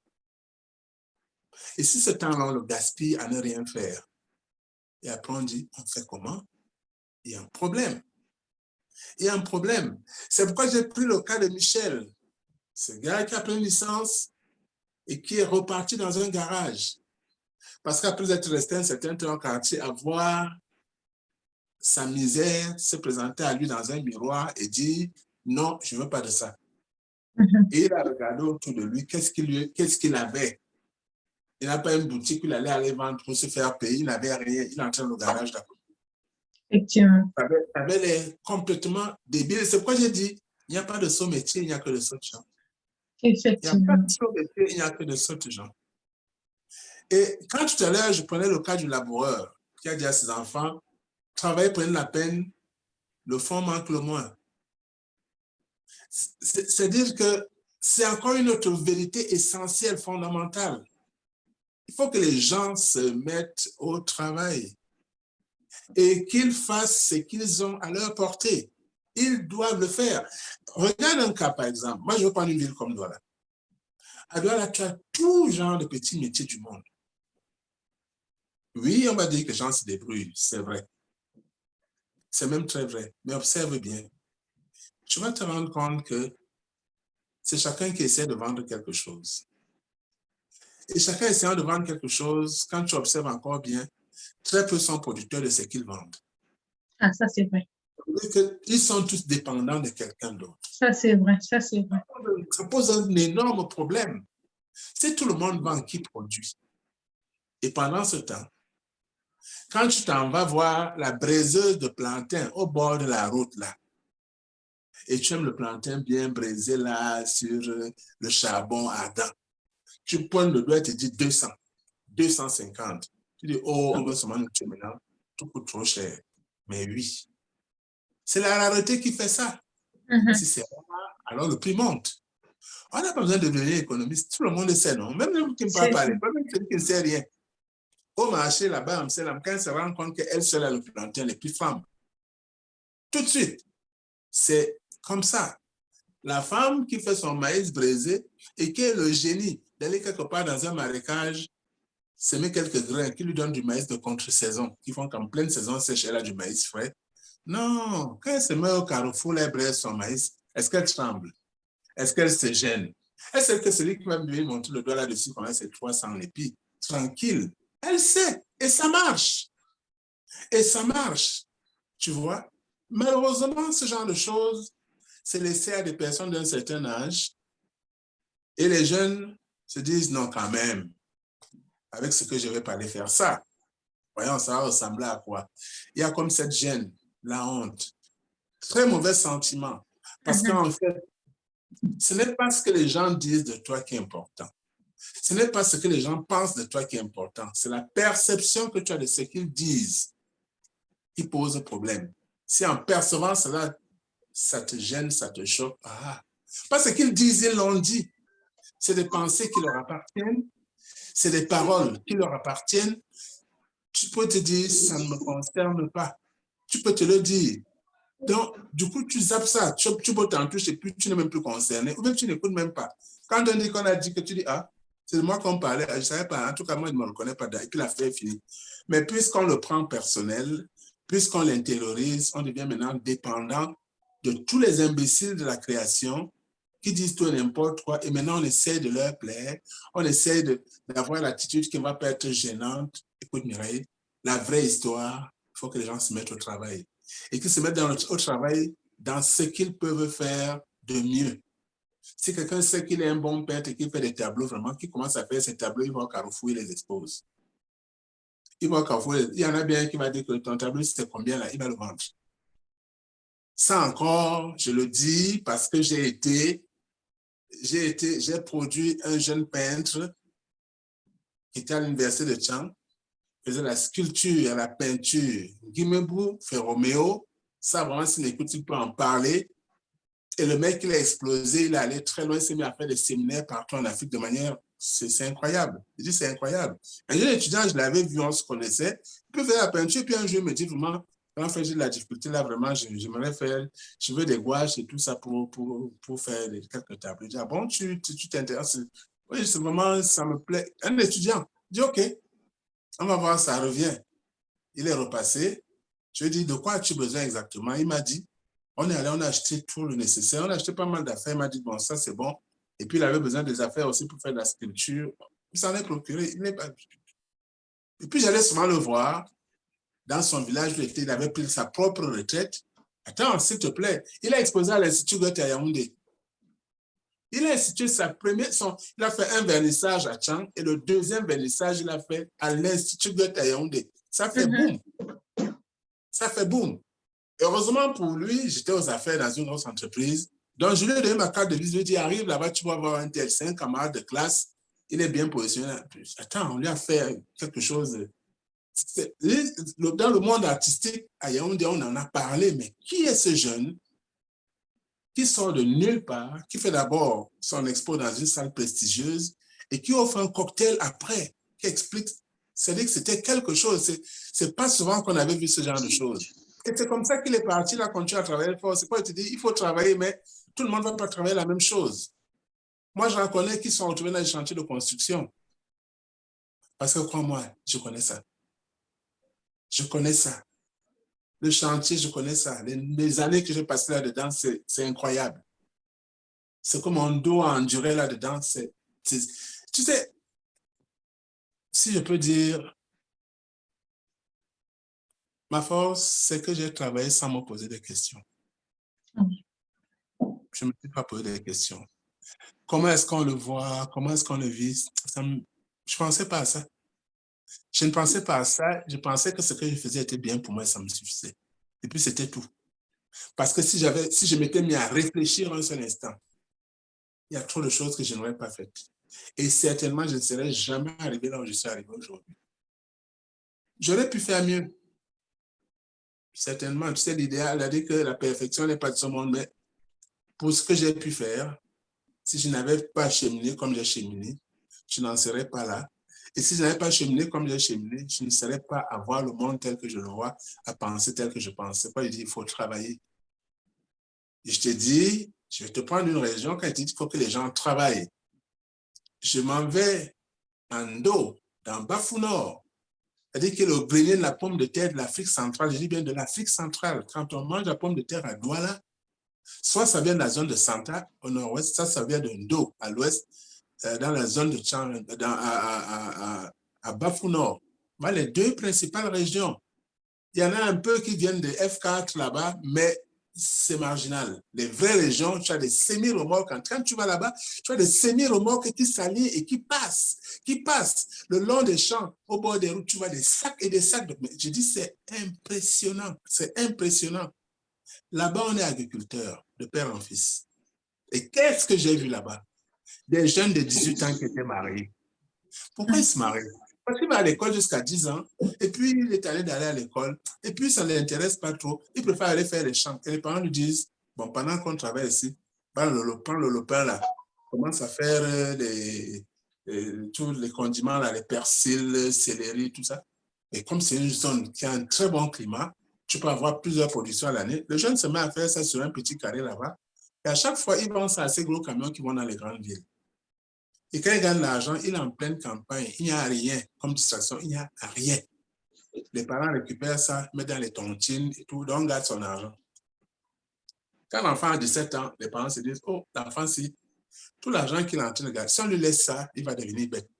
Et si ce temps-là, on le gaspille à ne rien faire, et après on dit, on fait comment? Il y a un problème. Il y a un problème. C'est pourquoi j'ai pris le cas de Michel, ce gars qui a pris une licence et qui est reparti dans un garage. Parce qu'après être resté un certain temps au quartier, à voir sa misère se présentait à lui dans un miroir et dit, non, je ne veux pas de ça. Et il a regardé autour de lui, qu'est-ce qu'il avait? Il n'a pas une boutique où il allait aller vendre pour se faire payer, il n'avait rien, il entrait dans le garage d'à côté.
Effectivement.
Il avait l'air complètement débile. C'est pourquoi j'ai dit, il n'y a pas de saut métier, il n'y a que de sautes gens. Il n'y a pas
Effectivement.
de saut métier, il n'y a que de sautes gens. Et quand tout à l'heure, je prenais le cas du laboureur qui a dit à ses enfants, travaillez, prenez la peine, le fond manque le moins. C'est-à-dire que c'est encore une autre vérité essentielle, fondamentale. Il faut que les gens se mettent au travail et qu'ils fassent ce qu'ils ont à leur portée. Ils doivent le faire. Regarde un cas, par exemple. Moi, je veux prendre une ville comme Douala. À Douala, tu as tout genre de petits métiers du monde. Oui, on va dire que les gens se débrouillent, c'est vrai. C'est même très vrai. Mais observe bien. Tu vas te rendre compte que c'est chacun qui essaie de vendre quelque chose. Et chacun essayant de vendre quelque chose, quand tu observes encore bien, très peu sont producteurs de ce qu'ils vendent.
Ah, ça, c'est vrai.
Ils sont tous dépendants de quelqu'un d'autre.
Ça, c'est vrai. Ça, c'est vrai.
Ça pose un énorme problème. Si tout le monde vend, qui produit? Et pendant ce temps, quand tu t'en vas voir la braiseuse de plantain au bord de la route, là, et tu aimes le plantain bien braisé là sur le charbon ardent, tu pointes le doigt et te dis 200, 250. Tu dis, oh, on va seulement nous tuer maintenant, tout coûte trop cher. Mais oui, c'est la rareté qui fait ça. Si c'est rare, alors le prix monte. On n'a pas besoin de devenir économiste. Tout le monde le sait, non? Même celui qui ne parle pas, même celui qui ne sait rien. Au marché, là-bas, quand elle se rend compte qu'elle seule a le plantain, les prix flambent. Tout de suite. C'est comme ça. La femme qui fait son maïs braisé et qui est le génie d'aller quelque part dans un marécage, semer quelques grains qui lui donnent du maïs de contre-saison, qui font qu'en pleine saison sèche, elle a du maïs frais. Non, quand elle se met au carrefour, elle braise son maïs, est-ce qu'elle tremble? Est-ce qu'elle se gêne? Est-ce que celui qui va lui montrer le doigt là-dessus, quand c'est 300 épis, tranquille, elle sait, et ça marche. Et ça marche, tu vois. Malheureusement, ce genre de choses, c'est laissé à des personnes d'un certain âge. Et les jeunes se disent, non, quand même, avec ce que je vais pas aller faire ça. Voyons, ça va ressembler à quoi? Il y a comme cette gêne, la honte. Très mauvais sentiment. Parce qu'en fait, ce n'est pas ce que les gens disent de toi qui est important. Ce n'est pas ce que les gens pensent de toi qui est important. C'est la perception que tu as de ce qu'ils disent qui pose problème. Si en percevant cela, ça te gêne, ça te choque, parce qu'ils disent, ils l'ont dit. C'est des pensées qui leur appartiennent, c'est des paroles qui leur appartiennent. Tu peux te dire, ça ne me concerne pas. Tu peux te le dire. Donc, du coup, tu zappes ça. Tu peux t'en toucher et puis tu n'es même plus concerné. Ou même tu n'écoutes même pas. Quand on dit qu'on a dit que tu dis, c'est de moi qu'on parlait, je ne savais pas. En tout cas, moi, je ne me reconnais pas. Et puis l'affaire est finie. Mais puisqu'on le prend personnel, puisqu'on l'intériorise, on devient maintenant dépendant de tous les imbéciles de la création qui disent tout et n'importe quoi. Et maintenant, on essaie de leur plaire. On essaie d'avoir l'attitude qui ne va pas être gênante. Écoute, Mireille, la vraie histoire, il faut que les gens se mettent au travail. Et qu'ils se mettent au travail dans ce qu'ils peuvent faire de mieux. Si quelqu'un sait qu'il est un bon peintre et qu'il fait des tableaux, vraiment, qui commence à faire ces tableaux, il va au Carrefour, il les expose. Il va au Carrefour, il y en a bien qui va dire que ton tableau, c'est combien là, il va le vendre. Ça encore, je le dis parce que j'ai produit un jeune peintre qui était à l'université de Tchang, faisait la sculpture, la peinture. Guimebou fait Roméo, ça vraiment, s'il écoute, il peut en parler. Et le mec, il a explosé, il est allé très loin, il s'est mis à faire des séminaires partout en Afrique de manière, c'est incroyable. Je dis, c'est incroyable. Un jeune étudiant, je l'avais vu, on se connaissait, il peut faire la peinture, puis un jour, il me dit vraiment, en fait, j'ai de la difficulté là, vraiment, j'aimerais faire, je veux des gouaches et tout ça pour faire quelques tableaux. Je dis, bon, tu t'intéresses? Oui, c'est vraiment, ça me plaît. Un étudiant, je dis, OK, on va voir, ça revient. Il est repassé. Je lui ai dit, de quoi as-tu besoin exactement? Il m'a dit, on est allé, on a acheté tout le nécessaire. On a acheté pas mal d'affaires. Il m'a dit, bon, ça, c'est bon. Et puis, il avait besoin des affaires aussi pour faire de la sculpture. Il s'en est procuré. Et puis, j'allais souvent le voir. dans son village où il avait pris sa propre retraite. Attends, s'il te plaît. Il a exposé à l'Institut Goethe à Yaoundé. Il a institué il a fait un vernissage à Tchang et le deuxième vernissage, il a fait à l'Institut Goethe à Yaoundé. Ça fait boum. Ça fait boum. Heureusement pour lui, j'étais aux affaires dans une grosse entreprise. Donc, je lui ai donné ma carte de visite. Je lui ai dit, arrive là-bas, tu vas voir un tel, c'est un camarade de classe. Il est bien positionné. Attends, on lui a fait quelque chose. Dans le monde artistique, à Yaoundé, on en a parlé, mais qui est ce jeune qui sort de nulle part, qui fait d'abord son expo dans une salle prestigieuse et qui offre un cocktail après, qui explique, c'est-à-dire que c'était quelque chose. C'est pas souvent qu'on avait vu ce genre de choses. Et c'est comme ça qu'il est parti, il a continué à travailler fort. C'est quoi, il te dit, il faut travailler, mais tout le monde ne va pas travailler la même chose. Moi, je reconnais qu'ils sont retrouvés dans les chantiers de construction. Parce que, crois-moi, je connais ça. Je connais ça. Le chantier, je connais ça. Les années que j'ai passées là-dedans, c'est incroyable. Ce que mon dos a enduré là-dedans, tu sais, si je peux dire, ma force, c'est que j'ai travaillé sans me poser de questions. Je ne me suis pas posé des questions. Comment est-ce qu'on le voit? Comment est-ce qu'on le vit? Je ne pensais pas à ça. Je ne pensais pas à ça. Je pensais que ce que je faisais était bien pour moi et ça me suffisait. Et puis, c'était tout. Parce que si je m'étais mis à réfléchir un seul instant, il y a trop de choses que je n'aurais pas faites. Et certainement, je ne serais jamais arrivé là où je suis arrivé aujourd'hui. J'aurais pu faire mieux. Certainement, tu sais, l'idéal a dit que la perfection n'est pas de ce monde, mais pour ce que j'ai pu faire, si je n'avais pas cheminé comme j'ai cheminé, je n'en serais pas là. Et si je n'avais pas cheminé comme j'ai cheminé, je ne serais pas à voir le monde tel que je le vois, à penser tel que je pense. C'est pas, il dit, il faut travailler. Et je te dis, je vais te prendre une région quand il dit qu'il faut que les gens travaillent. Je m'en vais en dos, dans Bafou Nord. C'est-à-dire que le grenier de la pomme de terre de l'Afrique centrale, je dis bien de l'Afrique centrale, quand on mange la pomme de terre à Douala, soit ça vient de la zone de Santa, au nord-ouest, ça vient de Ndo, à l'ouest, dans la zone de Tchang, à Bafou Nord. Les deux principales régions. Il y en a un peu qui viennent de F4 là-bas, mais c'est marginal. Les vraies régions, tu as des semi-remorques. Quand tu vas là-bas, tu as des semi-remorques qui s'allient et qui passent le long des champs, au bord des routes. Tu vois des sacs et des sacs. Je dis, c'est impressionnant. C'est impressionnant. Là-bas, on est agriculteur, de père en fils. Et qu'est-ce que j'ai vu là-bas? Des jeunes de 18 ans qui étaient mariés. Pourquoi ils se marient? Parce qu'il va à l'école jusqu'à 10 ans, et puis il est allé d'aller à l'école, et puis ça ne l'intéresse pas trop. Il préfère aller faire les champs. Et les parents lui disent, bon, pendant qu'on travaille ici, prends le lopin là, commence à faire tous les condiments là, les persils, céleri, tout ça. Et comme c'est une zone qui a un très bon climat, tu peux avoir plusieurs productions à l'année. Le jeune se met à faire ça sur un petit carré là-bas. Et à chaque fois, il vend ça à ces gros camions qui vont dans les grandes villes. Et quand il gagne l'argent, il est en pleine campagne. Il n'y a rien comme distraction, il n'y a rien. Les parents récupèrent ça, mettent dans les tontines et tout, donc on garde son argent. Quand l'enfant a 17 ans, les parents se disent, oh, l'enfant, si tout l'argent qu'il est en train de garder, si on lui laisse ça, il va devenir bête.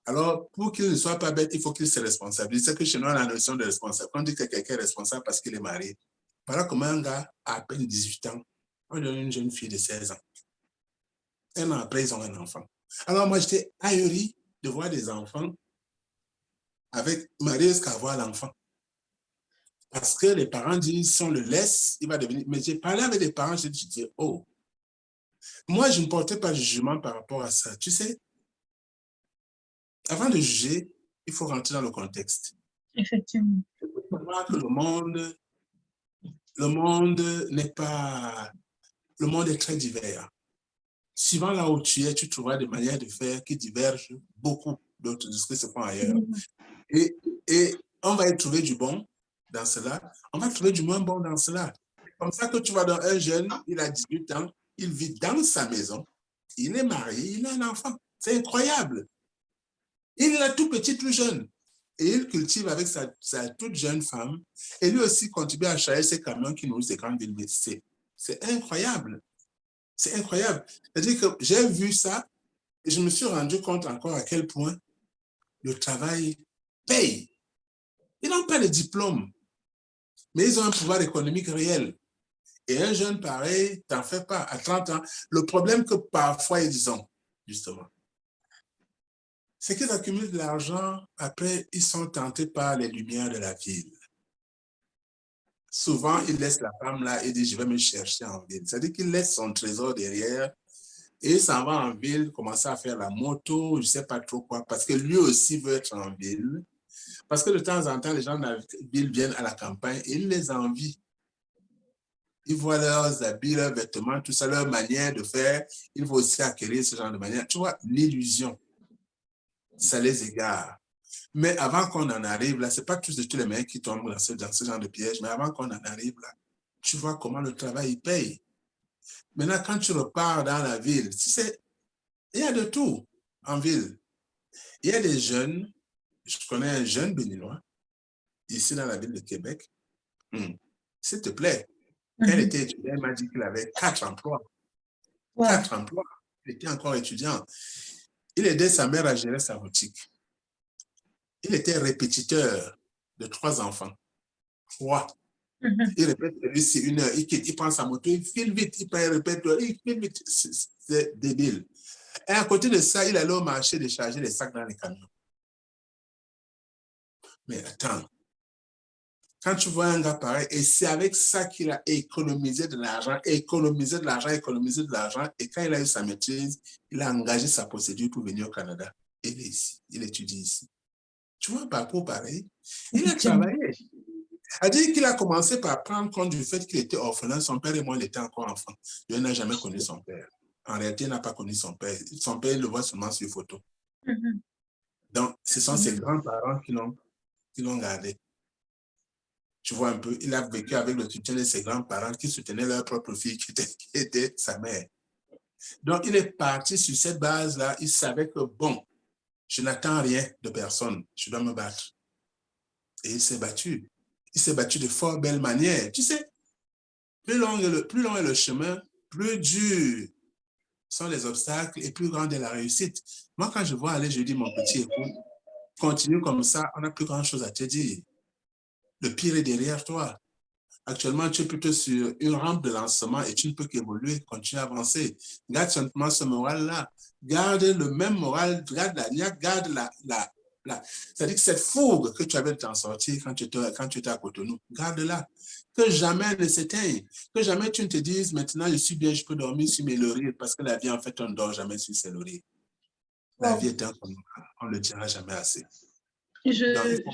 Alors, pour qu'il ne soit pas bête, il faut qu'il se responsabilise. C'est que chez nous, on a la notion de responsable. On dit que quelqu'un est responsable parce qu'il est marié. Voilà comment un gars a à peine 18 ans, on donne une jeune fille de 16 ans. Un an après, ils ont un enfant. Alors, moi, j'étais ahuri de voir des enfants avec mariés jusqu'à avoir l'enfant. Parce que les parents disent, si on le laisse, il va devenir... Mais j'ai parlé avec des parents, je dis, oh, moi, je ne portais pas de jugement par rapport à ça. Tu sais, avant de juger, il faut rentrer dans le contexte.
Effectivement.
Il faut savoir que le monde n'est pas... Le monde est très divers. Suivant là où tu es, tu trouveras des manières de faire qui divergent beaucoup d'autres de ce qui se font ailleurs. Et on va y trouver du bon dans cela, on va trouver du moins bon dans cela. Comme ça que tu vois dans un jeune, il a 18 ans, il vit dans sa maison, il est marié, il a un enfant. C'est incroyable. Il est tout petit, tout jeune. Et il cultive avec sa toute jeune femme. Et lui aussi contribue à charger ces camions qui nourrissent ces grandes villes. C'est incroyable. C'est incroyable. C'est-à-dire que j'ai vu ça et je me suis rendu compte encore à quel point le travail paye. Ils n'ont pas de diplôme, mais ils ont un pouvoir économique réel. Et un jeune pareil, t'en fais pas, à 30 ans. Le problème que parfois ils ont, justement, c'est qu'ils accumulent de l'argent, après ils sont tentés par les lumières de la ville. Souvent, ils laissent la femme là et disent, je vais me chercher en ville. C'est-à-dire qu'il laisse son trésor derrière et il s'en va en ville, commencer à faire la moto, je ne sais pas trop quoi, parce que lui aussi veut être en ville. Parce que de temps en temps, les gens de la ville viennent à la campagne et ils les envient. Ils voient leurs habits, leurs vêtements, tout ça, leur manière de faire. Il faut aussi acquérir ce genre de manière. Tu vois, l'illusion, ça les égare. Mais avant qu'on en arrive là, ce n'est pas tous les mecs qui tombent dans ce genre de piège, mais avant qu'on en arrive là, tu vois comment le travail il paye. Maintenant, quand tu repars dans la ville, il y a de tout en ville. Il y a des jeunes, je connais un jeune béninois, ici dans la ville de Québec. S'il te plaît, quand il était étudiant, il m'a dit qu'il avait 4 emplois. Wow. 4 emplois. Il était encore étudiant. Il aidait sa mère à gérer sa boutique. Il était répétiteur de 3 enfants. 3. Il répète celui-ci 1 heure, il prend sa moto, il file vite, il répète, il file vite. C'est débile. Et à côté de ça, il allait au marché décharger les sacs dans les camions. Mais attends, quand tu vois un gars pareil, et c'est avec ça qu'il a économisé de l'argent, et quand il a eu sa maîtrise, il a engagé sa procédure pour venir au Canada. Il est ici, il étudie ici. Tu vois un parcours pareil? Il a travaillé. C'est-à-dire qu'il a commencé par prendre compte du fait qu'il était orphelin. Son père et moi, il était encore enfant. Il n'a jamais connu son père. En réalité, il n'a pas connu son père. Son père, il le voit seulement sur photo. Donc, ce sont ses grands-parents qui l'ont gardé. Tu vois un peu, il a vécu avec le soutien de ses grands-parents qui soutenaient leur propre fille qui était sa mère. Donc, il est parti sur cette base-là. Il savait que, bon, je n'attends rien de personne. Je dois me battre. Et il s'est battu. Il s'est battu de fort belle manière. Tu sais, plus long est le chemin, plus dur sont les obstacles et plus grande est la réussite. Moi, quand je vois aller, je dis, mon petit époux, continue comme ça, on n'a plus grand-chose à te dire. Le pire est derrière toi. Actuellement, tu es plutôt sur une rampe de lancement et tu ne peux qu'évoluer, continuer à avancer. Garde simplement ce moral-là. Garde le même moral, garde la niaque, garde c'est-à-dire que cette fougue que tu avais de t'en sortir quand tu étais à Cotonou, garde-la. Que jamais ne s'éteigne. Que jamais tu ne te dises, maintenant je suis bien, je peux dormir sur mes lauriers, parce que la vie, en fait, on ne dort jamais sur ses lauriers. La vie est un combat, on ne le dira jamais assez. Donc, il faut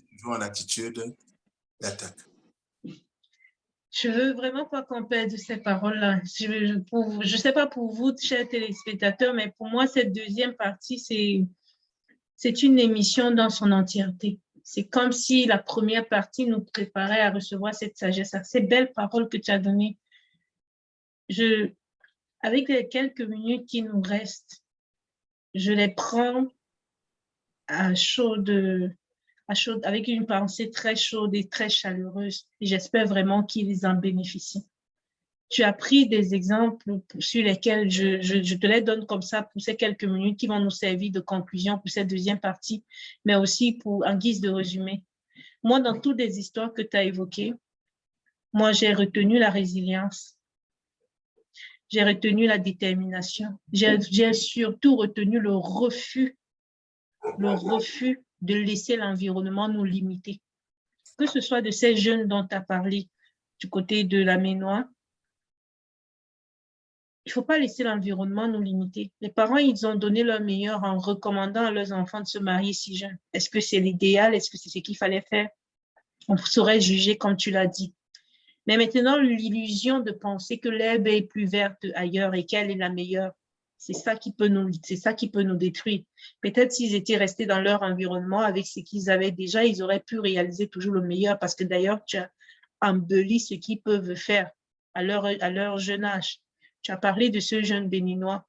toujours en attitude d'attaque.
Je veux vraiment pas qu'on perde ces paroles-là. Je sais pas pour vous, chers téléspectateurs, mais pour moi, cette deuxième partie, c'est une émission dans son entièreté. C'est comme si la première partie nous préparait à recevoir cette sagesse, ces belles paroles que tu as données. Avec les quelques minutes qui nous restent, je les prends à chaud, avec une pensée très chaude et très chaleureuse. Et j'espère vraiment qu'ils en bénéficient. Tu as pris des exemples sur lesquels je te les donne comme ça pour ces quelques minutes qui vont nous servir de conclusion pour cette deuxième partie, mais aussi en guise de résumé. Moi, dans toutes les histoires que tu as évoquées, moi, j'ai retenu la résilience. J'ai retenu la détermination. J'ai surtout retenu le refus de laisser l'environnement nous limiter. Que ce soit de ces jeunes dont tu as parlé du côté de la Ménois, il ne faut pas laisser l'environnement nous limiter. Les parents, ils ont donné leur meilleur en recommandant à leurs enfants de se marier si jeunes. Est-ce que c'est l'idéal? Est-ce que c'est ce qu'il fallait faire? On saurait juger comme tu l'as dit. Mais maintenant, l'illusion de penser que l'herbe est plus verte ailleurs et qu'elle est la meilleure, c'est ça qui peut nous détruire. Peut-être s'ils étaient restés dans leur environnement avec ce qu'ils avaient déjà, ils auraient pu réaliser toujours le meilleur parce que d'ailleurs, tu as embelli ce qu'ils peuvent faire à leur jeune âge. Tu as parlé de ce jeune béninois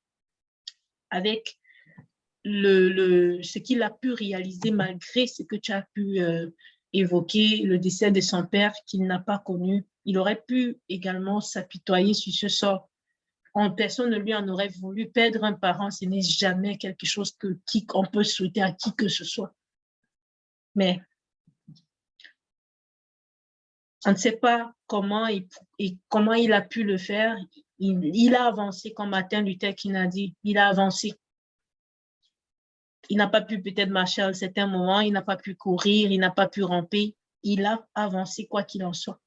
avec ce qu'il a pu réaliser malgré ce que tu as pu évoquer, le décès de son père qu'il n'a pas connu. Il aurait pu également s'apitoyer sur ce sort. Personne ne lui en aurait voulu. Perdre un parent, ce n'est jamais quelque chose qu'on peut souhaiter à qui que ce soit. Mais On ne sait pas comment comment il a pu le faire. Il a avancé, comme Martin Luther King a dit, il a avancé. Il n'a pas pu peut-être marcher à un certain moment, il n'a pas pu courir, il n'a pas pu ramper. Il a avancé quoi qu'il en soit.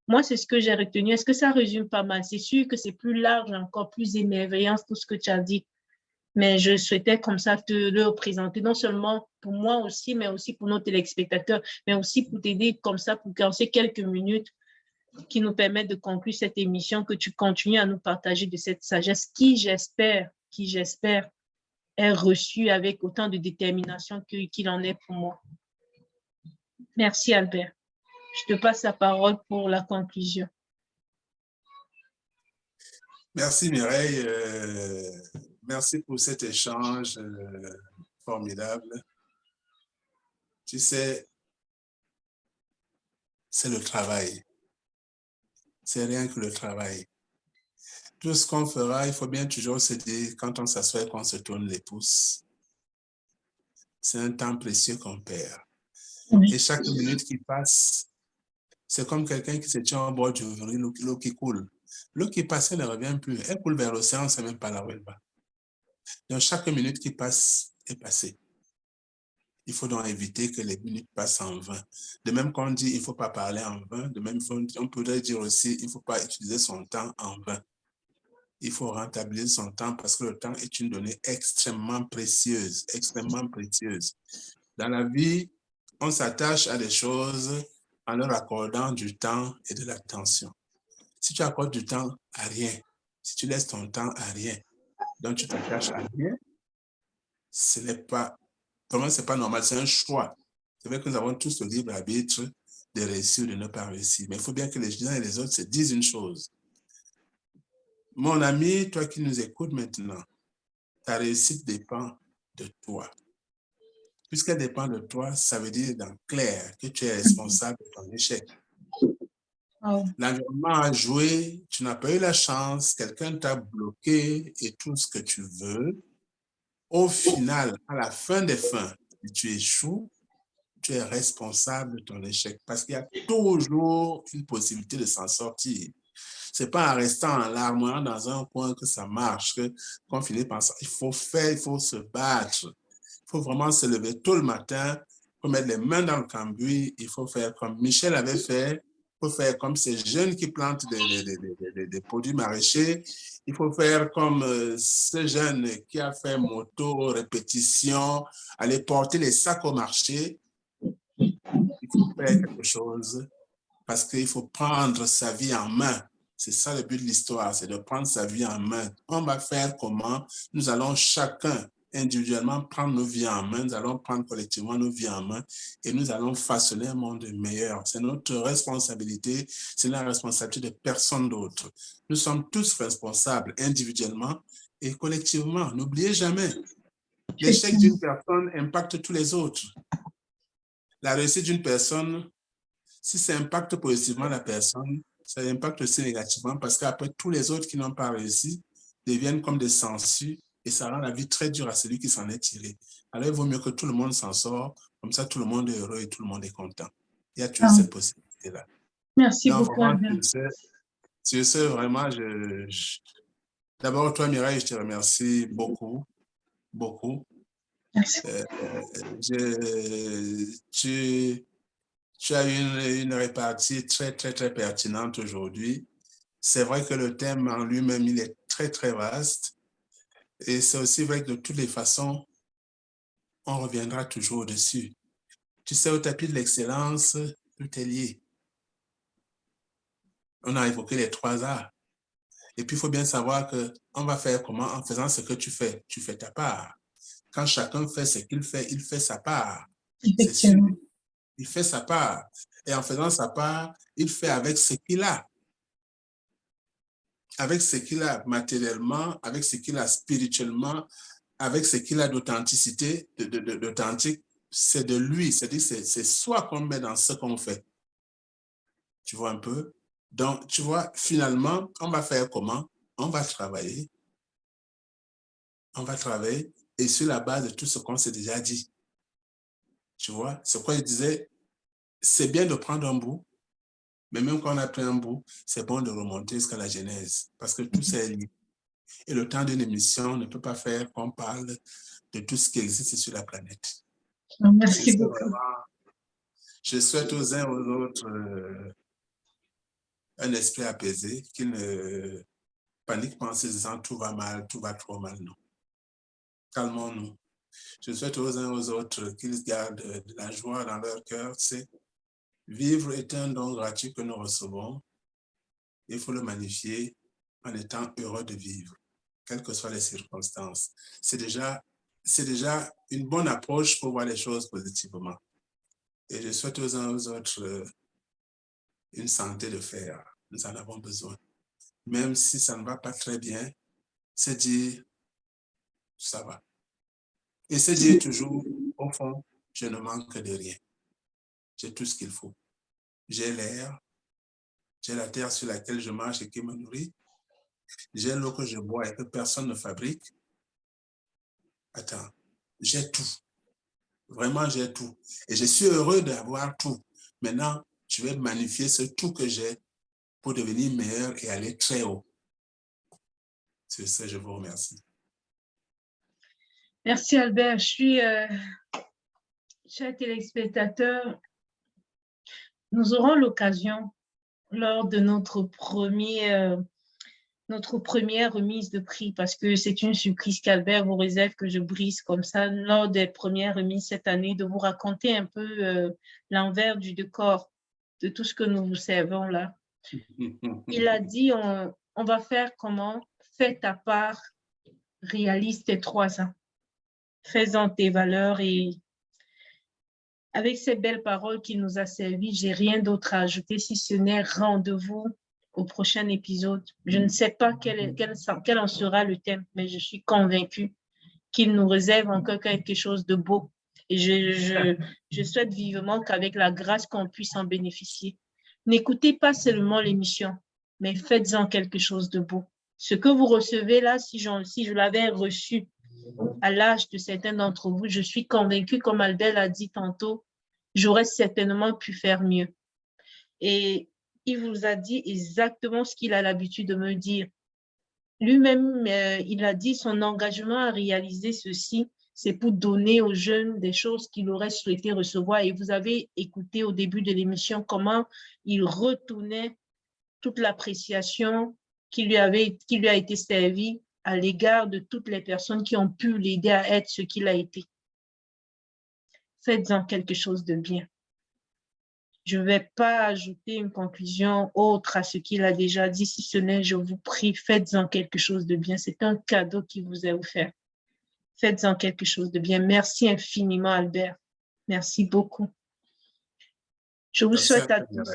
Moi, c'est ce que j'ai retenu. Est-ce que ça résume pas mal? C'est sûr que c'est plus large, encore plus émerveillant, tout ce que tu as dit. Mais je souhaitais comme ça te le présenter, non seulement pour moi aussi, mais aussi pour nos téléspectateurs, mais aussi pour t'aider comme ça, pour qu'en ces quelques minutes qui nous permettent de conclure cette émission, que tu continues à nous partager de cette sagesse qui, j'espère, est reçue avec autant de détermination qu'il en est pour moi. Merci, Albert. Je te passe la parole pour la conclusion.
Merci Mireille, merci pour cet échange formidable. Tu sais, c'est le travail. C'est rien que le travail. Tout ce qu'on fera, il faut bien toujours se dire, quand on s'assoit et qu'on se tourne les pouces, c'est un temps précieux qu'on perd. Oui. Et chaque minute qui passe, c'est comme quelqu'un qui se tient au bord du riz, l'eau qui coule. L'eau qui passe, elle ne revient plus. Elle coule vers l'océan, on ne sait même pas là où elle va. Donc, chaque minute qui passe est passée. Il faut donc éviter que les minutes passent en vain. De même qu'on dit, il ne faut pas parler en vain. De même, on pourrait dire aussi, il ne faut pas utiliser son temps en vain. Il faut rentabiliser son temps parce que le temps est une donnée extrêmement précieuse, extrêmement précieuse. Dans la vie, on s'attache à des choses en leur accordant du temps et de l'attention. Si tu accordes du temps à rien, si tu laisses ton temps à rien, donc tu t'attaches à rien, ce n'est pas, pour moi, ce n'est pas normal, c'est un choix. C'est vrai que nous avons tous le libre arbitre de réussir ou de ne pas réussir, mais il faut bien que les uns et les autres se disent une chose. Mon ami, toi qui nous écoutes maintenant, ta réussite dépend de toi. Puisqu'elle dépend de toi, ça veut dire dans clair que tu es responsable de ton échec. Oh. L'environnement a joué, tu n'as pas eu la chance, quelqu'un t'a bloqué et tout ce que tu veux. Au final, à la fin des fins, si tu échoues, tu es responsable de ton échec parce qu'il y a toujours une possibilité de s'en sortir. Ce n'est pas en restant en larmoyant dans un coin que ça marche, qu'on finit par ça. Il faut faire, il faut se battre. Il faut vraiment se lever tôt le matin, il faut mettre les mains dans le cambouis, il faut faire comme Michel avait fait, il faut faire comme ces jeunes qui plantent des produits maraîchers, il faut faire comme ce jeune qui a fait moto, répétition, aller porter les sacs au marché. Il faut faire quelque chose parce qu'il faut prendre sa vie en main. C'est ça le but de l'histoire, c'est de prendre sa vie en main. On va faire comment? Nous allons chacun individuellement prendre nos vies en main, nous allons prendre collectivement nos vies en main et nous allons façonner un monde meilleur. C'est notre responsabilité, c'est la responsabilité de personne d'autre. Nous sommes tous responsables individuellement et collectivement. N'oubliez jamais, l'échec d'une personne impacte tous les autres. La réussite d'une personne, si ça impacte positivement la personne, ça impacte aussi négativement parce qu'après, tous les autres qui n'ont pas réussi deviennent comme des sangsues et ça rend la vie très dure à celui qui s'en est tiré. Alors, il vaut mieux que tout le monde s'en sort, comme ça, tout le monde est heureux et tout le monde est content. Il y a toujours cette possibilité-là.
Merci beaucoup.
Sur ce, vraiment, d'abord, toi, Mireille, je te remercie beaucoup, beaucoup.
Merci.
Tu as une répartie très, très, très pertinente aujourd'hui. C'est vrai que le thème en lui-même, il est très, très vaste. Et c'est aussi vrai que de toutes les façons, on reviendra toujours dessus. Tu sais, au tapis de l'excellence, tout est lié. On a évoqué les 3 A. Et puis, il faut bien savoir qu'on va faire comment en faisant ce que tu fais ta part. Quand chacun fait ce qu'il fait, il fait sa part. C'est sûr. Il fait sa part. Et en faisant sa part, il fait avec ce qu'il a. Avec ce qu'il a matériellement, avec ce qu'il a spirituellement, avec ce qu'il a d'authenticité, d'authentique, c'est de lui. C'est-à-dire c'est soi qu'on met dans ce qu'on fait. Tu vois un peu? Donc, tu vois, finalement, on va faire comment? On va travailler. On va travailler et sur la base de tout ce qu'on s'est déjà dit. Tu vois? C'est quoi il disait? C'est bien de prendre un bout, Mais même quand on a pris un bout, c'est bon de remonter jusqu'à la Genèse, parce que tout c'est lié. Et le temps d'une émission ne peut pas faire qu'on parle de tout ce qui existe sur la planète.
Merci beaucoup.
Je souhaite aux uns aux autres un esprit apaisé, qui ne panique pas en se disant tout va mal, tout va trop mal, non. Calmons-nous. Je souhaite aux uns aux autres qu'ils gardent de la joie dans leur cœur. C'est vivre est un don gratuit que nous recevons. Il faut le magnifier en étant heureux de vivre, quelles que soient les circonstances. C'est déjà une bonne approche pour voir les choses positivement. Et je souhaite aux uns aux autres une santé de fer. Nous en avons besoin. Même si ça ne va pas très bien, c'est dire, ça va. Et c'est dire toujours, au fond, je ne manque de rien. J'ai tout ce qu'il faut. J'ai l'air, j'ai la terre sur laquelle je marche et qui me nourrit. J'ai l'eau que je bois et que personne ne fabrique. Attends, j'ai tout. Vraiment, j'ai tout. Et je suis heureux d'avoir tout. Maintenant, je vais magnifier ce tout que j'ai pour devenir meilleur et aller très haut. C'est ça, je vous remercie.
Merci Albert. Chers téléspectateurs, nous aurons l'occasion lors de notre première remise de prix, parce que c'est une surprise qu'Albert vous réserve que je brise comme ça, lors des premières remises cette année, de vous raconter un peu l'envers du décor de tout ce que nous vous servons là. Il a dit, on va faire comment? Fais ta part, réalise tes 3 ans. Fais-en tes valeurs. Et avec ces belles paroles qu'il nous a servi, j'ai rien d'autre à ajouter si ce n'est rendez-vous au prochain épisode. Je ne sais pas quel en sera le thème, mais je suis convaincue qu'il nous réserve encore quelque chose de beau. Et je souhaite vivement qu'avec la grâce qu'on puisse en bénéficier. N'écoutez pas seulement l'émission, mais faites-en quelque chose de beau. Ce que vous recevez là, si je l'avais reçu à l'âge de certains d'entre vous, je suis convaincue, comme Albert l'a dit tantôt, j'aurais certainement pu faire mieux. Et il vous a dit exactement ce qu'il a l'habitude de me dire. Lui-même, il a dit son engagement à réaliser ceci, c'est pour donner aux jeunes des choses qu'il aurait souhaité recevoir. Et vous avez écouté au début de l'émission comment il retournait toute l'appréciation qui lui a été servie à l'égard de toutes les personnes qui ont pu l'aider à être ce qu'il a été. Faites-en quelque chose de bien. Je ne vais pas ajouter une conclusion autre à ce qu'il a déjà dit, si ce n'est, je vous prie, faites-en quelque chose de bien. C'est un cadeau qui vous est offert. Faites-en quelque chose de bien. Merci infiniment, Albert. Merci beaucoup. Je vous souhaite à tous.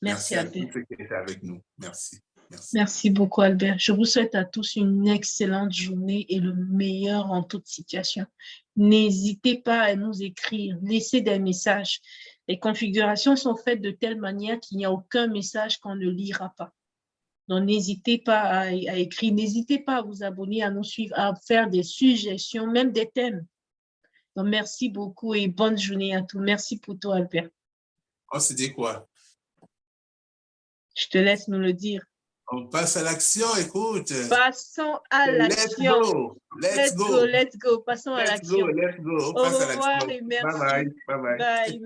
Merci à tous ceux qui étaient avec nous. Merci.
Merci beaucoup, Albert. Je vous souhaite à tous une excellente journée et le meilleur en toute situation. N'hésitez pas à nous écrire, laissez des messages. Les configurations sont faites de telle manière qu'il n'y a aucun message qu'on ne lira pas. Donc, n'hésitez pas à écrire, n'hésitez pas à vous abonner, à nous suivre, à faire des suggestions, même des thèmes. Donc, merci beaucoup et bonne journée à tous. Merci pour toi, Albert.
On se dit quoi?
Je te laisse nous le dire.
On passe à l'action, écoute.
Passons à l'action.
Let's go.
Let's go. Passons à l'action.
Let's go. On
Au
passe à
revoir
l'action.
et merci.
Bye bye.
Bye. Merci.